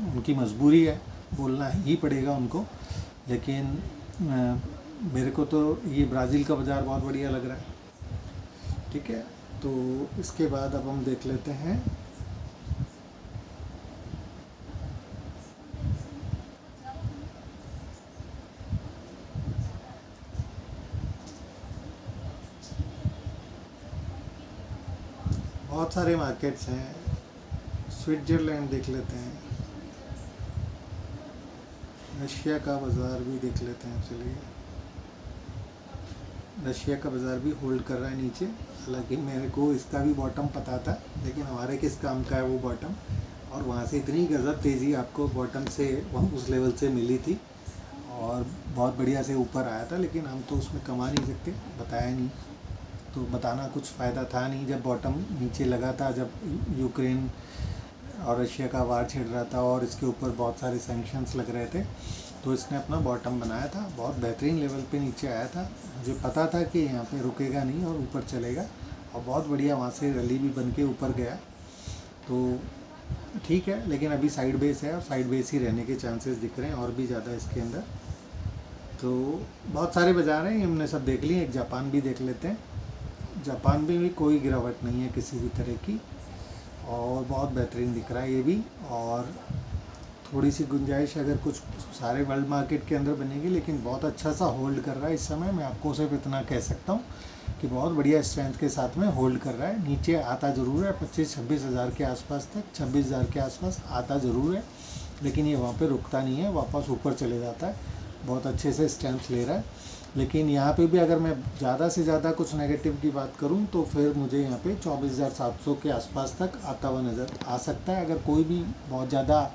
उनकी मजबूरी है, बोलना ही पड़ेगा उनको। लेकिन मेरे को तो ये ब्राज़ील का बाज़ार बहुत बढ़िया लग रहा है। ठीक है, तो इसके बाद अब हम देख लेते हैं बहुत सारे मार्केट्स हैं। स्विट्ज़रलैंड देख लेते हैं, रशिया का बाज़ार भी देख लेते हैं। चलिए, रशिया का बाज़ार भी होल्ड कर रहा है नीचे। हालांकि मेरे को इसका भी बॉटम पता था, लेकिन हमारे किस काम का है वो बॉटम। और वहाँ से इतनी गज़ब तेज़ी आपको बॉटम से उस लेवल से मिली थी और बहुत बढ़िया से ऊपर आया था, लेकिन हम तो उसमें कमा नहीं सकते, बताया नहीं तो बताना कुछ फ़ायदा था नहीं। जब बॉटम नीचे लगा था, जब यूक्रेन और रशिया का वार छिड़ रहा था और इसके ऊपर बहुत सारे सैंक्शंस लग रहे थे, तो इसने अपना बॉटम बनाया था। बहुत बेहतरीन लेवल पे नीचे आया था। मुझे पता था कि यहाँ पे रुकेगा नहीं और ऊपर चलेगा, और बहुत बढ़िया वहाँ से रैली भी बन के ऊपर गया। तो ठीक है, लेकिन अभी साइड बेस है और साइड बेस ही रहने के चांसेस दिख रहे हैं और भी ज़्यादा इसके अंदर। तो बहुत सारे बाज़ार हैं, हमने सब देख लिए। एक जापान भी देख लेते हैं। जापान में भी कोई गिरावट नहीं है किसी भी तरह की, और बहुत बेहतरीन दिख रहा है ये भी। और थोड़ी सी गुंजाइश अगर कुछ सारे वर्ल्ड मार्केट के अंदर बनेगी, लेकिन बहुत अच्छा सा होल्ड कर रहा है इस समय। मैं आपको सिर्फ इतना कह सकता हूँ कि बहुत बढ़िया स्ट्रेंथ के साथ में होल्ड कर रहा है। नीचे आता ज़रूर है 25-26 हज़ार के आसपास तक, 26 हज़ार के आसपास आता ज़रूर है, लेकिन ये वहाँ पे रुकता नहीं है, वापस ऊपर चले जाता है। बहुत अच्छे से स्ट्रेंथ ले रहा है। लेकिन यहाँ पे भी अगर मैं ज़्यादा से ज़्यादा कुछ नेगेटिव की बात करूँ तो फिर मुझे यहाँ पे 24,700 के आसपास तक आता हुआ नज़र आ सकता है। अगर कोई भी बहुत ज़्यादा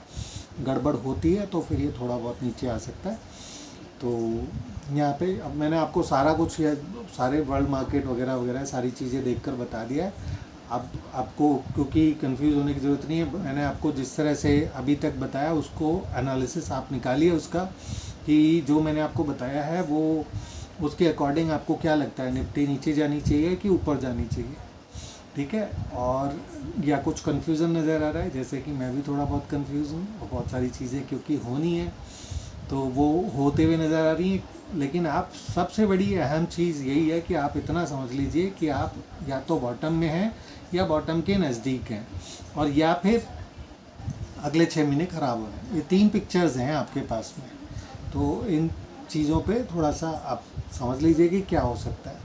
गड़बड़ होती है तो फिर ये थोड़ा बहुत नीचे आ सकता है। तो यहाँ पे अब मैंने आपको सारा कुछ, या सारे वर्ल्ड मार्केट वगैरह वगैरह सारी चीज़ें देखकर बता दिया है। अब आपको क्योंकि कंफ्यूज होने की ज़रूरत नहीं है। मैंने आपको जिस तरह से अभी तक बताया उसको एनालिसिस आप निकालिए उसका, कि जो मैंने आपको बताया है वो उसके अकॉर्डिंग आपको क्या लगता है, निफ्टी नीचे जानी चाहिए कि ऊपर जानी चाहिए, ठीक है। और या कुछ कन्फ्यूज़न नज़र आ रहा है, जैसे कि मैं भी थोड़ा बहुत कन्फ्यूज़ हूँ, और बहुत सारी चीज़ें क्योंकि होनी है तो वो होते हुए नज़र आ रही हैं। लेकिन आप सबसे बड़ी अहम चीज़ यही है कि आप इतना समझ लीजिए कि आप या तो बॉटम में हैं या बॉटम के नज़दीक हैं, और या फिर अगले 6 महीने ख़राब हो रहे हैं। ये 3 पिक्चर्स हैं आपके पास में। तो इन चीज़ों पे थोड़ा सा आप समझ लीजिए कि क्या हो सकता है।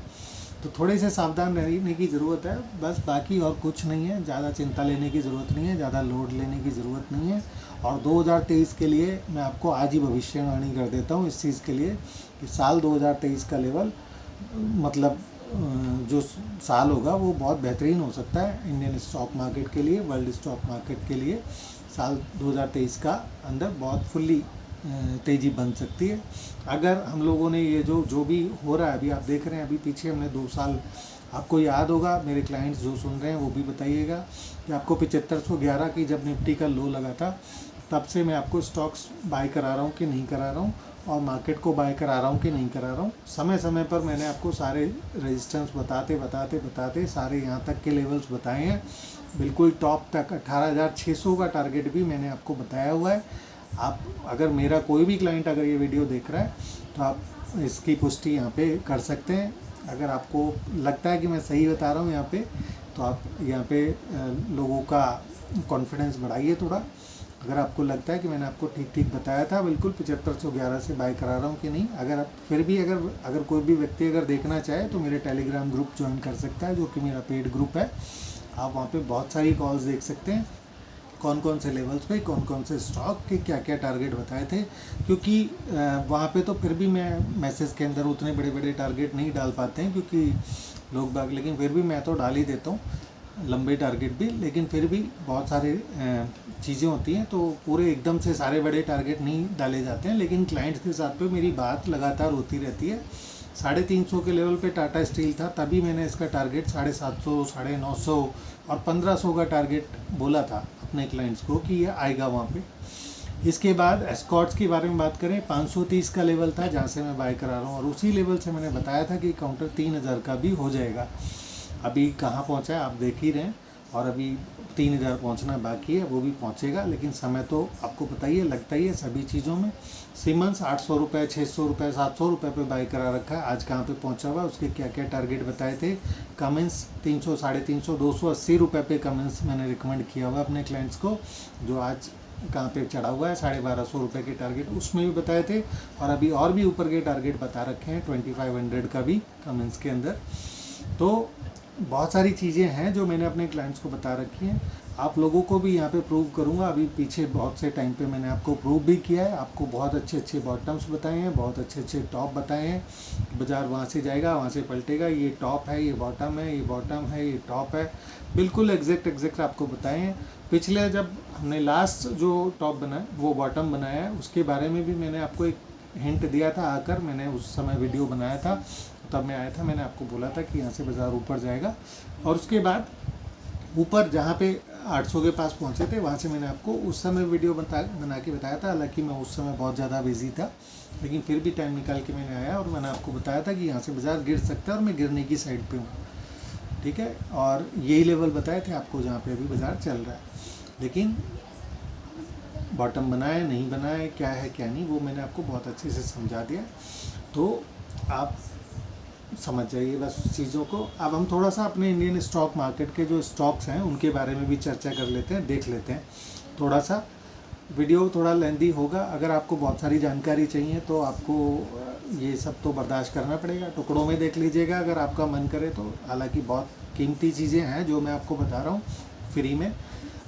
तो थोड़े से सावधान रहने की ज़रूरत है बस, बाकी और कुछ नहीं है। ज़्यादा चिंता लेने की ज़रूरत नहीं है, ज़्यादा लोड लेने की ज़रूरत नहीं है। और 2023 के लिए मैं आपको आज ही भविष्यवाणी कर देता हूँ इस चीज़ के लिए कि साल 2023 का लेवल, मतलब जो साल होगा वो बहुत बेहतरीन हो सकता है इंडियन स्टॉक मार्केट के लिए, वर्ल्ड स्टॉक मार्केट के लिए। साल 2023 का अंदर बहुत फुल्ली तेज़ी बन सकती है अगर हम लोगों ने ये जो भी हो रहा है अभी आप देख रहे हैं। अभी पीछे हमने 2 साल, आपको याद होगा, मेरे क्लाइंट्स जो सुन रहे हैं वो भी बताइएगा कि आपको 7511 की जब निफ्टी का लो लगा था, तब से मैं आपको स्टॉक्स बाय करा रहा हूँ कि नहीं करा रहा हूँ, और मार्केट को बाय करा रहा हूँ कि नहीं करा रहा हूँ। समय समय पर मैंने आपको सारे रेजिस्टेंस बताते सारे यहाँ तक के लेवल्स बताए हैं। बिल्कुल टॉप तक 18,600 का टारगेट भी मैंने आपको बताया हुआ है। आप अगर मेरा कोई भी क्लाइंट अगर ये वीडियो देख रहा है तो आप इसकी पुष्टि यहाँ पे कर सकते हैं। अगर आपको लगता है कि मैं सही बता रहा हूँ यहाँ पे, तो आप यहाँ पे लोगों का कॉन्फिडेंस बढ़ाइए थोड़ा। अगर आपको लगता है कि मैंने आपको ठीक ठीक बताया था बिल्कुल 7511 से बाय करा रहा हूँ कि नहीं, अगर आप फिर भी अगर कोई भी व्यक्ति अगर देखना चाहे तो मेरे टेलीग्राम ग्रुप ज्वाइन कर सकता है, जो कि मेरा पेड ग्रुप है। आप वहाँ पे बहुत सारी कॉल्स देख सकते हैं, कौन कौन से लेवल्स पे कौन कौन से स्टॉक के क्या क्या टारगेट बताए थे। क्योंकि वहाँ पे तो फिर भी मैं मैसेज के अंदर उतने बड़े बड़े टारगेट नहीं डाल पाते हैं क्योंकि लोग बाग, लेकिन फिर भी मैं तो डाल ही देता हूँ लंबे टारगेट भी। लेकिन फिर भी बहुत सारे चीज़ें होती हैं, तो पूरे एकदम से सारे बड़े टारगेट नहीं डाले जाते हैं। लेकिन क्लाइंट्स के साथ पे मेरी बात लगातार होती रहती है। 350 के लेवल पे टाटा स्टील था, तभी मैंने इसका टारगेट 750, 950 और 1500 का टारगेट बोला था अपने क्लाइंट्स को कि ये आएगा वहाँ पे। इसके बाद एस्कॉर्ट्स के बारे में बात करें, 530 का लेवल था जहाँ से मैं बाय करा रहा हूँ, और उसी लेवल से मैंने बताया था कि काउंटर 3000 का भी हो जाएगा। अभी कहाँ पहुँचा है आप देख ही रहे हैं, और अभी 3000 पहुँचना बाकी है, वो भी पहुँचेगा। लेकिन समय तो आपको पता ही है, लगता ही है सभी चीज़ों में। सीमेंस 800 रुपये, 600 रुपये, 700 रुपये पे बाय करा रखा है। आज कहाँ पे पहुँचा हुआ, उसके क्या क्या टारगेट बताए थे। कमेंस 300, 350, 280 रुपये पे कमेंस मैंने रिकमेंड किया हुआ अपने क्लाइंट्स को, जो आज कहाँ पे चढ़ा हुआ है 1250 रुपये के टारगेट, उसमें भी बताए थे। और अभी और भी ऊपर के टारगेट बता रखे हैं 2500 का भी कमेंट्स के अंदर। तो बहुत सारी चीज़ें हैं जो मैंने अपने क्लाइंट्स को बता रखी हैं, आप लोगों को भी यहाँ पे प्रूव करूँगा। अभी पीछे बहुत से टाइम पे मैंने आपको प्रूव भी किया है, आपको बहुत अच्छे अच्छे बॉटम्स बताए हैं, बहुत अच्छे अच्छे टॉप बताए हैं। बाज़ार वहाँ से जाएगा, वहाँ से पलटेगा, ये टॉप है, ये बॉटम है, ये बॉटम है, ये टॉप है, बिल्कुल एग्जैक्ट आपको बताए हैं। पिछले जब हमने लास्ट जो टॉप बनाया वो बॉटम बनाया है, उसके बारे में भी मैंने आपको एक हिंट दिया था आकर, मैंने उस समय वीडियो बनाया था, तब मैं आया था, मैंने आपको बोला था कि यहाँ से बाज़ार ऊपर जाएगा। और उसके बाद ऊपर जहाँ पे 800 के पास पहुँचे थे, वहाँ से मैंने आपको उस समय वीडियो बना के बताया था। हालांकि मैं उस समय बहुत ज़्यादा बिजी था, लेकिन फिर भी टाइम निकाल के मैंने आया और मैंने आपको बताया था कि यहाँ से बाज़ार गिर सकता है और मैं गिरने की साइड पे हूँ, ठीक है। और यही लेवल बताए थे आपको जहाँ पे अभी बाज़ार चल रहा है। लेकिन बॉटम बनाए नहीं बनाए, क्या है क्या नहीं, वो मैंने आपको बहुत अच्छे से समझा दिया, तो आप समझ जाइए बस चीज़ों को। अब हम थोड़ा सा अपने इंडियन स्टॉक मार्केट के जो स्टॉक्स हैं उनके बारे में भी चर्चा कर लेते हैं, देख लेते हैं। थोड़ा सा वीडियो थोड़ा लेंदी होगा, अगर आपको बहुत सारी जानकारी चाहिए तो आपको ये सब तो बर्दाश्त करना पड़ेगा, टुकड़ों में देख लीजिएगा अगर आपका मन करे तो। हालांकि बहुत कीमती चीज़ें हैं जो मैं आपको बता रहा हूँ फ्री में।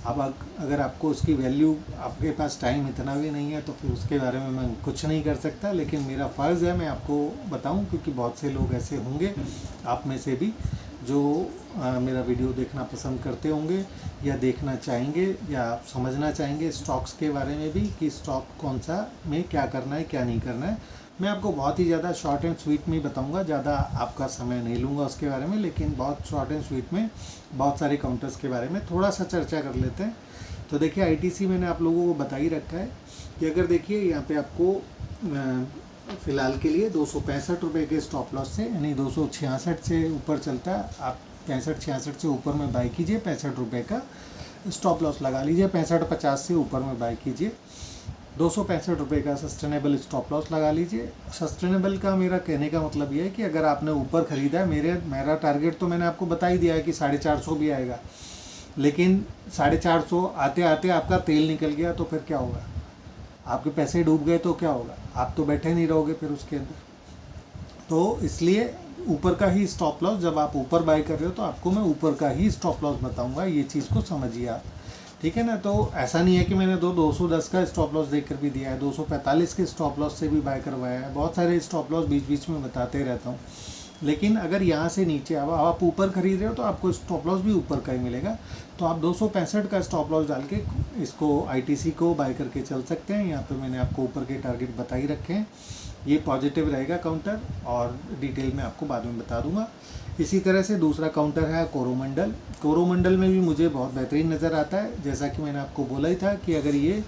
अब अगर आपको उसकी वैल्यू, आपके पास टाइम इतना भी नहीं है तो फिर उसके बारे में मैं कुछ नहीं कर सकता, लेकिन मेरा फ़र्ज़ है मैं आपको बताऊं, क्योंकि बहुत से लोग ऐसे होंगे आप में से भी जो मेरा वीडियो देखना पसंद करते होंगे या देखना चाहेंगे या आप समझना चाहेंगे स्टॉक्स के बारे में भी, कि स्टॉक कौन सा में क्या करना है क्या नहीं करना है। मैं आपको बहुत ही ज़्यादा शॉर्ट एंड स्वीट में बताऊंगा, ज़्यादा आपका समय नहीं लूँगा उसके बारे में, लेकिन बहुत शॉर्ट एंड स्वीट में बहुत सारे काउंटर्स के बारे में थोड़ा सा चर्चा कर लेते हैं। तो देखिए आईटीसी मैंने आप लोगों को बता ही रखा है कि अगर देखिए यहाँ पे आपको फ़िलहाल के लिए 265 रुपये के स्टॉप लॉस से, यानी 266 से ऊपर चलता है, आप 65-66 से ऊपर में बाई कीजिए, 65 रुपये का स्टॉप लॉस लगा लीजिए, 65-50 से ऊपर में बाई कीजिए, 265 रुपये का सस्टेनेबल स्टॉप लॉस लगा लीजिए। सस्टेनेबल का मेरा कहने का मतलब ये है कि अगर आपने ऊपर ख़रीदा है, मेरा टारगेट तो मैंने आपको बता ही दिया है कि 450 भी आएगा, लेकिन 450 आते आते आपका तेल निकल गया तो फिर क्या होगा, आपके पैसे डूब गए तो क्या होगा, आप तो बैठे नहीं रहोगे फिर उसके अंदर। तो इसलिए ऊपर का ही स्टॉप लॉस, जब आप ऊपर बाय कर रहे हो तो आपको मैं ऊपर का ही स्टॉप लॉस बताऊंगा, ये चीज़ को समझिए आप, ठीक है ना। तो ऐसा नहीं है कि मैंने 210 का स्टॉप लॉस देकर भी दिया है, 245 के स्टॉप लॉस से भी बाय करवाया है, बहुत सारे स्टॉप लॉस बीच बीच में बताते रहता हूँ। लेकिन अगर यहाँ से नीचे अब आप ऊपर खरीद रहे हो तो आपको स्टॉप लॉस भी ऊपर का ही मिलेगा, तो आप 265 का स्टॉप लॉस डाल के इसको आईटीसी को बाय करके चल सकते हैं। यहाँ पे मैंने आपको ऊपर के टारगेट बता ही रखे हैं, ये पॉजिटिव रहेगा काउंटर, और डिटेल में आपको बाद में बता दूंगा। इसी तरह से दूसरा काउंटर है कोरोमंडल। कोरोमंडल में भी मुझे बहुत बेहतरीन नज़र आता है, जैसा कि मैंने आपको बोला ही था कि अगर ये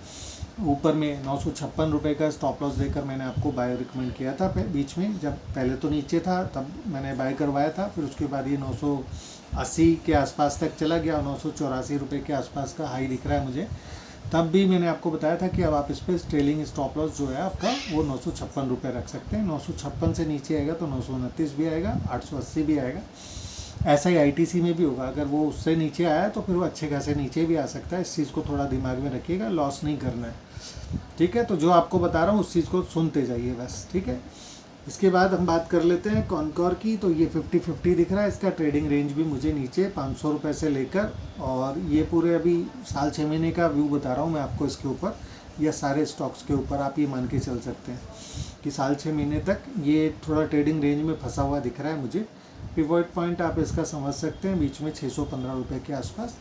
ऊपर में 956 रुपये का स्टॉप लॉस देकर मैंने आपको बाय रिकमेंड किया था बीच में, जब पहले तो नीचे था तब मैंने बाय करवाया था, फिर उसके बाद ये 980 के आसपास तक चला गया, 984 रुपये के आसपास का हाई दिख रहा है मुझे। तब भी मैंने आपको बताया था कि अब आप इस पर ट्रेलिंग स्टॉप लॉस जो है आपका वो 956 रुपये रख सकते हैं। 956 से नीचे आएगा तो 929 भी आएगा, 880 भी आएगा। ऐसा ही आईटीसी में भी होगा, अगर वो उससे नीचे आया तो फिर वो अच्छे खासे नीचे भी आ सकता है। इस चीज़ को थोड़ा दिमाग में रखिएगा, लॉस नहीं करना है, ठीक है। तो जो आपको बता रहा हूँ उस चीज़ को सुनते जाइए बस, ठीक है। इसके बाद हम बात कर लेते हैं कॉनकॉर की। तो ये 50-50 दिख रहा है, इसका ट्रेडिंग रेंज भी मुझे नीचे 500 रुपये से लेकर, और ये पूरे अभी साल 6 महीने का व्यू बता रहा हूँ मैं आपको इसके ऊपर, या सारे स्टॉक्स के ऊपर आप ये मान के चल सकते हैं कि साल 6 महीने तक ये थोड़ा ट्रेडिंग रेंज में फंसा हुआ दिख रहा है मुझे। पिवट पॉइंट आप इसका समझ सकते हैं बीच में 615 रुपये के आसपास,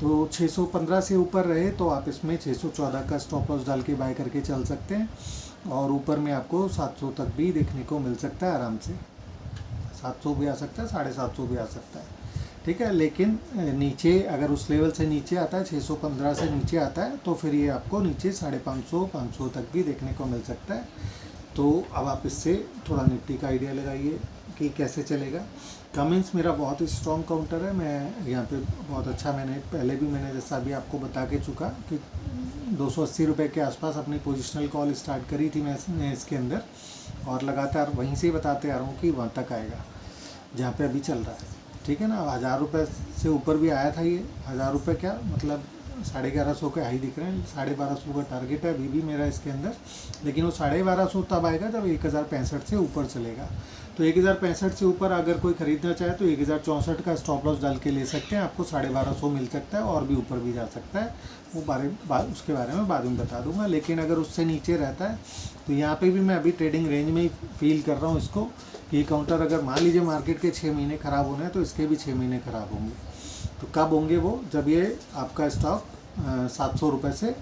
तो 615 से ऊपर रहे तो आप इसमें 614 का स्टॉप लॉस डाल के बाय करके चल सकते हैं, और ऊपर में आपको 700 तक भी देखने को मिल सकता है आराम से, 700 भी आ सकता है, 750 भी आ सकता है, ठीक है। लेकिन नीचे अगर उस लेवल से नीचे आता है, 615 से नीचे आता है, तो फिर ये आपको नीचे 550-500 तक भी देखने को मिल सकता है। तो अब आप इससे थोड़ा निफ्टी का आइडिया लगाइए कि कैसे चलेगा। कमेंट्स मेरा बहुत ही स्ट्रॉन्ग काउंटर है, मैं यहाँ पे बहुत अच्छा, मैंने पहले भी मैंने जैसा अभी आपको बता के चुका कि 280 रुपये के आसपास अपनी पोजिशनल कॉल स्टार्ट करी थी मैं इसके अंदर, और लगातार वहीं से बताते आ रहा हूँ कि वहाँ तक आएगा जहाँ पे अभी चल रहा है, ठीक है ना। 1000 रुपये से ऊपर भी आया था ये, 1000 रुपये क्या मतलब 1150 के हाई दिख रहे हैं, 1250 का टारगेट है अभी भी मेरा इसके अंदर, लेकिन वो 1250 तब आएगा जब 1065 से ऊपर चलेगा। तो 1065 से ऊपर अगर कोई ख़रीदना चाहे तो 1064 का स्टॉप लॉस डाल के ले सकते हैं, आपको 1250 मिल सकता है और भी ऊपर भी जा सकता है, वो उसके बारे में बाद में बता दूंगा। लेकिन अगर उससे नीचे रहता है तो यहाँ पे भी मैं अभी ट्रेडिंग रेंज में ही फील कर रहा हूँ इसको, कि ये काउंटर अगर मान लीजिए मार्केट के 6 महीने ख़राब होने हैं तो इसके भी 6 महीने ख़राब होंगे। तो कब होंगे वो, जब ये आपका स्टॉक 700 रुपये से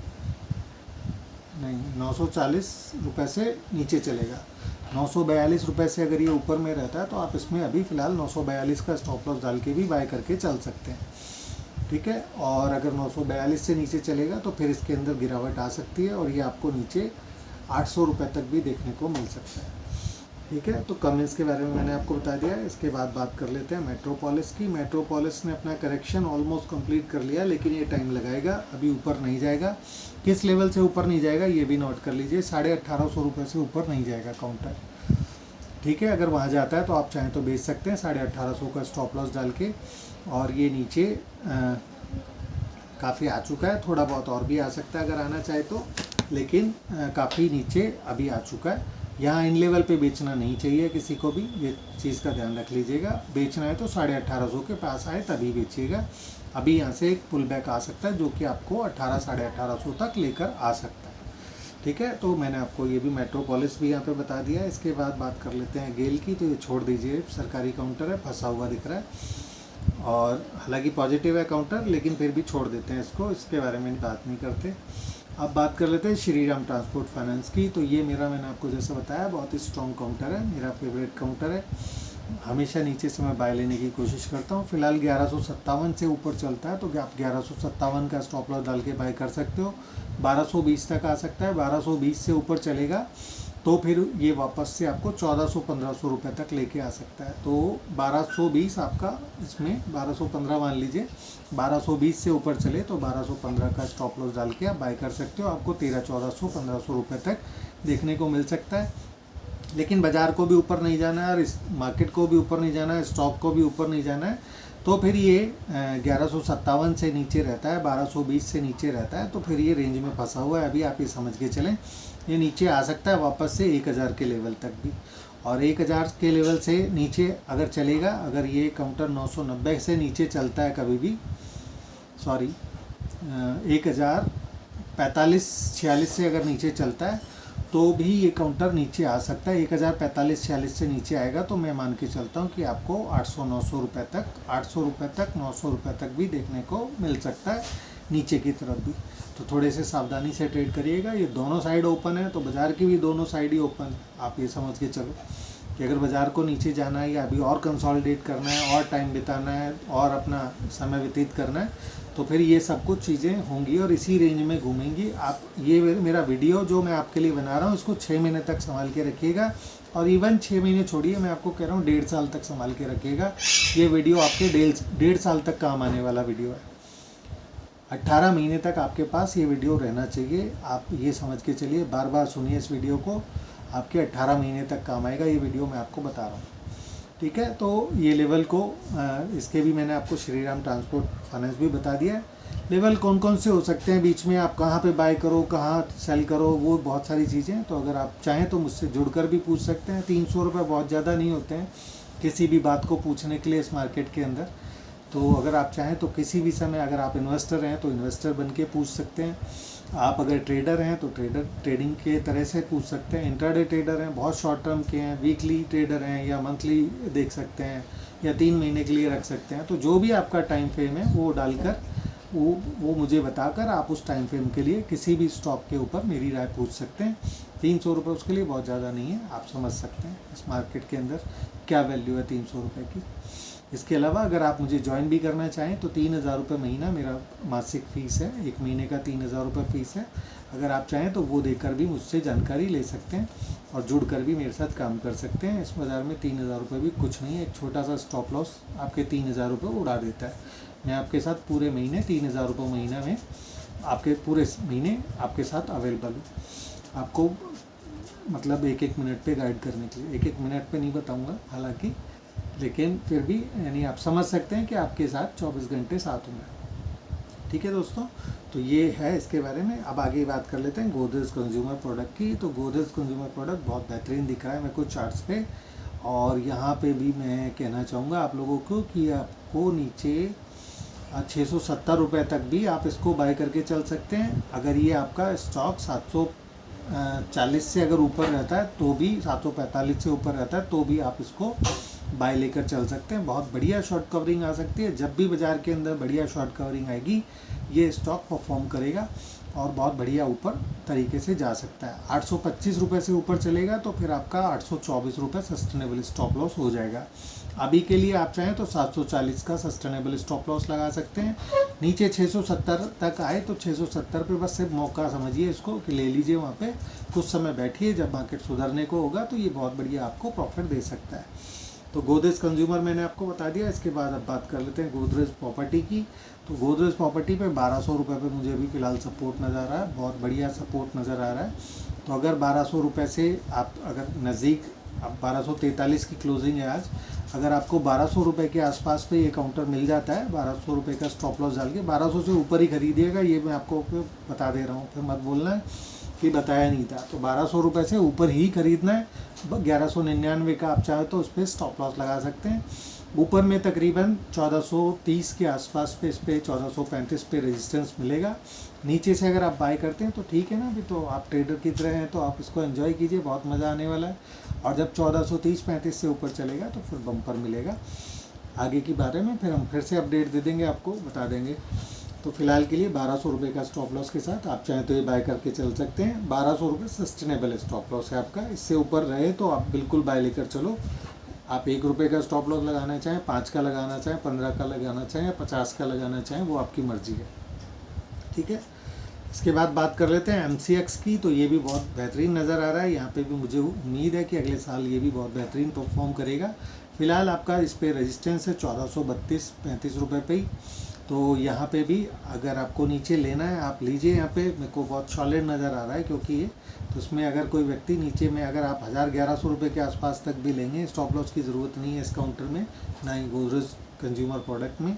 नहीं 940 रुपये से नीचे चलेगा। 942 रुपये से अगर ये ऊपर में रहता है तो आप इसमें अभी फ़िलहाल 942 का स्टॉप लॉस डाल के भी बाय करके चल सकते हैं, ठीक है। और अगर 942 से नीचे चलेगा तो फिर इसके अंदर गिरावट आ सकती है और ये आपको नीचे 800 रुपये तक भी देखने को मिल सकता है, ठीक है। तो कमेंट्स के बारे में मैंने आपको बता दिया है। इसके बाद बात कर लेते हैं मेट्रोपोलिस की। मेट्रोपोलिस ने अपना करेक्शन ऑलमोस्ट कंप्लीट कर लिया, लेकिन ये टाइम लगाएगा, अभी ऊपर नहीं जाएगा। किस लेवल से ऊपर नहीं जाएगा ये भी नोट कर लीजिए, 1850 रुपये से ऊपर नहीं जाएगा काउंटर, ठीक है। अगर वहाँ जाता है तो आप चाहें तो बेच सकते हैं 1850 का स्टॉप लॉस डाल के। और ये नीचे काफ़ी आ चुका है, थोड़ा बहुत और भी आ सकता है अगर आना चाहे तो, लेकिन काफ़ी नीचे अभी आ चुका है। यहाँ इन लेवल पे बेचना नहीं चाहिए किसी को भी, ये चीज़ का ध्यान रख लीजिएगा। बेचना है तो 1850 के पास आए तभी बेचिएगा। अभी यहाँ से एक पुल बैक आ सकता है जो कि आपको 1800-1850 तक लेकर आ सकता है, ठीक है। तो मैंने आपको ये भी मेट्रोपोलिस भी यहाँ पे बता दिया है। इसके बाद बात कर लेते हैं गेल की। तो ये छोड़ दीजिए, सरकारी काउंटर है, फंसा हुआ दिख रहा है और हालांकि पॉजिटिव है काउंटर, लेकिन फिर भी छोड़ देते हैं इसको, इसके बारे में बात नहीं करते। अब बात कर लेते हैं श्रीराम ट्रांसपोर्ट फाइनेंस की। तो ये मैंने आपको जैसे बताया बहुत ही स्ट्रॉन्ग काउंटर है, मेरा फेवरेट काउंटर है। हमेशा नीचे से मैं बाय लेने की कोशिश करता हूँ। फिलहाल 1157 से ऊपर चलता है तो आप 1157 का स्टॉप लॉस डाल के बाय कर सकते हो। 1220 तक आ सकता है, 1220 से ऊपर चलेगा तो फिर ये वापस से आपको 1400-1500 रुपये तक लेके आ सकता है। तो 1220 आपका इसमें 1215 मान लीजिए, 1220 से ऊपर चले तो 1215 का स्टॉप लॉस डाल के आप बाय कर सकते हो। आपको 1300-1400-1500 रुपये तक देखने को मिल सकता है। लेकिन बाज़ार को भी ऊपर नहीं जाना है और इस मार्केट को भी ऊपर नहीं जाना है, स्टॉक को भी ऊपर नहीं जाना है, तो फिर ये 1157 से नीचे रहता है, 1220 से नीचे रहता है, तो फिर ये रेंज में फंसा हुआ है। अभी आप ये समझ के चलें ये नीचे आ सकता है वापस से 1000 के लेवल तक भी, और 1000 के लेवल से नीचे अगर चलेगा, अगर ये काउंटर 990 से नीचे चलता है कभी भी, सॉरी 1045-46 से अगर नीचे चलता है तो भी ये काउंटर नीचे आ सकता है। 1045-46 से नीचे आएगा तो मैं मान के चलता हूँ कि आपको 800-900 रुपये तक, 800 रुपये तक, 900 रुपये तक भी देखने को मिल सकता है नीचे की तरफ भी। तो थोड़े से सावधानी से ट्रेड करिएगा। ये दोनों साइड ओपन है तो बाज़ार की भी दोनों साइड ही ओपन है। आप ये समझ के चलो कि अगर बाज़ार को नीचे जाना है या अभी और कंसोलिडेट करना है और टाइम बिताना है और अपना समय व्यतीत करना है तो फिर ये सब कुछ चीज़ें होंगी और इसी रेंज में घूमेंगी। आप ये मेरा वीडियो जो मैं आपके लिए बना रहा हूँ इसको 6 महीने तक संभाल के रखिएगा, और इवन 6 महीने छोड़िए, मैं आपको कह रहा हूँ 1.5 साल तक संभाल के रखिएगा। ये वीडियो आपके 1.5 साल तक काम आने वाला वीडियो है। 18 महीने तक आपके पास ये वीडियो रहना चाहिए। आप ये समझ के चलिए, बार बार सुनिए इस वीडियो को, आपके 18 महीने तक काम आएगा ये वीडियो मैं आपको बता रहा हूँ, ठीक है। तो ये लेवल को इसके भी मैंने आपको श्रीराम ट्रांसपोर्ट फाइनेंस भी बता दिया है। लेवल कौन कौन से हो सकते हैं बीच में, आप कहाँ पे बाय करो, कहाँ सेल करो, वो बहुत सारी चीज़ें हैं। तो अगर आप चाहें तो मुझसे जुड़कर भी पूछ सकते हैं। 300 रुपये बहुत ज़्यादा नहीं होते हैं किसी भी बात को पूछने के लिए इस मार्केट के अंदर। तो अगर आप चाहें तो किसी भी समय, अगर आप इन्वेस्टर हैं तो इन्वेस्टर बन के पूछ सकते हैं। आप अगर ट्रेडर हैं तो ट्रेडिंग के तरह से पूछ सकते हैं। इंट्राडे ट्रेडर हैं, बहुत शॉर्ट टर्म के हैं, वीकली ट्रेडर हैं या मंथली देख सकते हैं या 3 महीने के लिए रख सकते हैं। तो जो भी आपका टाइम फ्रेम है वो डालकर वो मुझे बताकर आप उस टाइम फ्रेम के लिए किसी भी स्टॉक के ऊपर मेरी राय पूछ सकते हैं। 300 रुपये उसके लिए बहुत ज़्यादा नहीं है, आप समझ सकते हैं इस मार्केट के अंदर क्या वैल्यू है 300 रुपये की। इसके अलावा अगर आप मुझे ज्वाइन भी करना चाहें तो 3000 रुपये महीना मेरा मासिक फ़ीस है, 1 महीने का 3000 रुपये फ़ीस है। अगर आप चाहें तो वो देकर भी मुझसे जानकारी ले सकते हैं और जुड़कर भी मेरे साथ काम कर सकते हैं। इस बाज़ार में 3000 रुपये भी कुछ नहीं है, एक छोटा सा स्टॉप लॉस आपके 3000 रुपये उड़ा देता है। मैं आपके साथ पूरे महीने 3000 रुपये महीना में आपके पूरे महीने आपके साथ अवेलेबल हूँ, आपको मतलब 1-1 मिनट पे गाइड करने के लिए। 1-1 मिनट पे नहीं बताऊँगा हालांकि, लेकिन फिर भी यानी आप समझ सकते हैं कि आपके साथ 24 घंटे साथ हूँ मैं, ठीक है दोस्तों, तो ये है इसके बारे में। अब आगे बात कर लेते हैं गोदरेज कंज्यूमर प्रोडक्ट की। तो गोदरेज कंज्यूमर प्रोडक्ट बहुत बेहतरीन दिख रहा है मेरे को चार्ट्स पे, और यहाँ पे भी मैं कहना चाहूँगा आप लोगों को कि आपको नीचे 670 तक भी आप इसको बाय करके चल सकते हैं। अगर ये आपका स्टॉक 740 से अगर ऊपर रहता है तो भी, 745 से ऊपर रहता है तो भी आप इसको बाय लेकर चल सकते हैं। बहुत बढ़िया शॉर्ट कवरिंग आ सकती है। जब भी बाज़ार के अंदर बढ़िया शॉर्ट कवरिंग आएगी ये स्टॉक परफॉर्म करेगा और बहुत बढ़िया ऊपर तरीके से जा सकता है। 825 रुपये से ऊपर चलेगा तो फिर आपका 824 रुपये सस्टेनेबल स्टॉप लॉस हो जाएगा। अभी के लिए आप चाहें तो 740 का सस्टेनेबल स्टॉप लॉस लगा सकते हैं। नीचे 670 तक आए तो 670 पे बस सिर्फ मौका समझिए इसको कि ले लीजिए, वहाँ पे कुछ समय बैठिए, जब मार्केट सुधरने को होगा तो ये बहुत बढ़िया आपको प्रॉफिट दे सकता है। तो गोदरेज कंज्यूमर मैंने आपको बता दिया। इसके बाद अब बात कर लेते हैं गोदरेज प्रॉपर्टी की। तो गोदरेज प्रॉपर्टी पे 1200 रुपये पे मुझे भी फ़िलहाल सपोर्ट नज़र आ रहा है, बहुत बढ़िया सपोर्ट नज़र आ रहा है। तो अगर 1200 रुपये से आप अगर नज़दीक, अब 1243 की क्लोजिंग है आज, अगर आपको 1200 रुपये के आसपास पे ये काउंटर मिल जाता है, 1200 रुपये का स्टॉप लॉस डाल के, 1200 से ऊपर ही खरीदिएगा, ये मैं आपको बता दे रहा हूँ, फिर मत बोलना है कि बताया नहीं था। तो 1200 रुपये से ऊपर ही खरीदना है। 1199 का आप चाहे तो उस पर स्टॉप लॉस लगा सकते हैं। ऊपर में तकरीबन 1430 के आसपास पे, इस पर 1435 पे रेजिस्टेंस मिलेगा। नीचे से अगर आप बाय करते हैं तो ठीक है ना, अभी तो आप ट्रेडर की तरह हैं तो आप इसको एंजॉय कीजिए, बहुत मज़ा आने वाला है। और जब 1430-35 से ऊपर चलेगा तो फिर बम्पर मिलेगा। आगे की बारे में फिर हम फिर से अपडेट दे देंगे, आपको बता देंगे। तो फिलहाल के लिए 1200 रुपये का स्टॉप लॉस के साथ आप चाहें तो ये बाय करके चल सकते हैं। 1200 रुपये सस्टेनेबल स्टॉप लॉस है आपका। इससे ऊपर रहे तो आप बिल्कुल बाय लेकर चलो। आप 1 रुपये का स्टॉप लॉस लगाना चाहें, 5 का लगाना चाहें, 15 का लगाना चाहें या 50 का लगाना चाहें, वो आपकी मर्जी है, ठीक है। इसके बाद बात कर लेते हैं MCX की। तो ये भी बहुत बेहतरीन नज़र आ रहा है। यहाँ पे भी मुझे उम्मीद है कि अगले साल ये भी बहुत बेहतरीन परफॉर्म करेगा। फिलहाल आपका इस पर रेजिस्टेंस है 1432-35 रुपये पे ही। तो यहाँ पे भी अगर आपको नीचे लेना है आप लीजिए। यहाँ पे मेरे को बहुत सॉलिड नज़र आ रहा है क्योंकि ये, तो उसमें अगर कोई व्यक्ति नीचे में अगर आप 1100 रुपये के आसपास तक भी लेंगे, स्टॉप लॉस की ज़रूरत नहीं है इस काउंटर में, ना ही गोदरेज कंज्यूमर प्रोडक्ट में।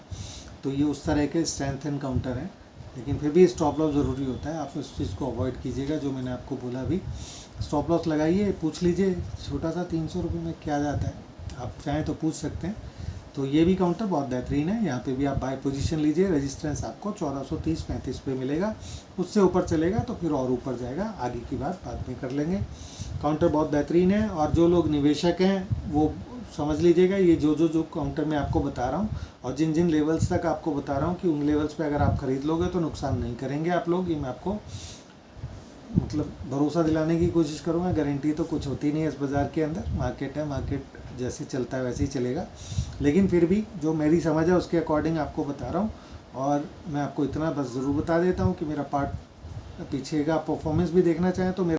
तो ये उस तरह के स्ट्रेंथ एंड काउंटर हैं, लेकिन फिर भी स्टॉप लॉस ज़रूरी होता है। आप उस चीज़ को अवॉइड कीजिएगा जो मैंने आपको बोला अभी। स्टॉप लॉस लगाइए, पूछ लीजिए छोटा सा 300 रुपये में क्या जाता है, आप चाहें तो पूछ सकते हैं। तो ये भी काउंटर बहुत बेहतरीन है। यहाँ पे भी आप बाय पोजीशन लीजिए। रेजिस्टेंस आपको 1430-35 पे मिलेगा। उससे ऊपर चलेगा तो फिर और ऊपर जाएगा। आगे की बात बाद में कर लेंगे। काउंटर बहुत बेहतरीन है। और जो लोग निवेशक हैं वो समझ लीजिएगा, ये जो काउंटर मैं आपको बता रहा हूँ और जिन जिन लेवल्स तक आपको बता रहा हूँ कि उन लेवल्स पे अगर आप ख़रीद लोगे तो नुकसान नहीं करेंगे आप लोग। ये मैं आपको मतलब भरोसा दिलाने की कोशिश करूँगा। गारंटी तो कुछ होती नहीं है इस बाज़ार के अंदर। मार्केट है, मार्केट जैसे चलता है वैसे ही चलेगा। लेकिन फिर भी जो मेरी समझ है उसके अकॉर्डिंग आपको बता रहा हूँ। और मैं आपको इतना बस ज़रूर बता देता हूँ कि मेरा पार्ट पीछे का परफॉर्मेंस भी देखना चाहें तो मेरा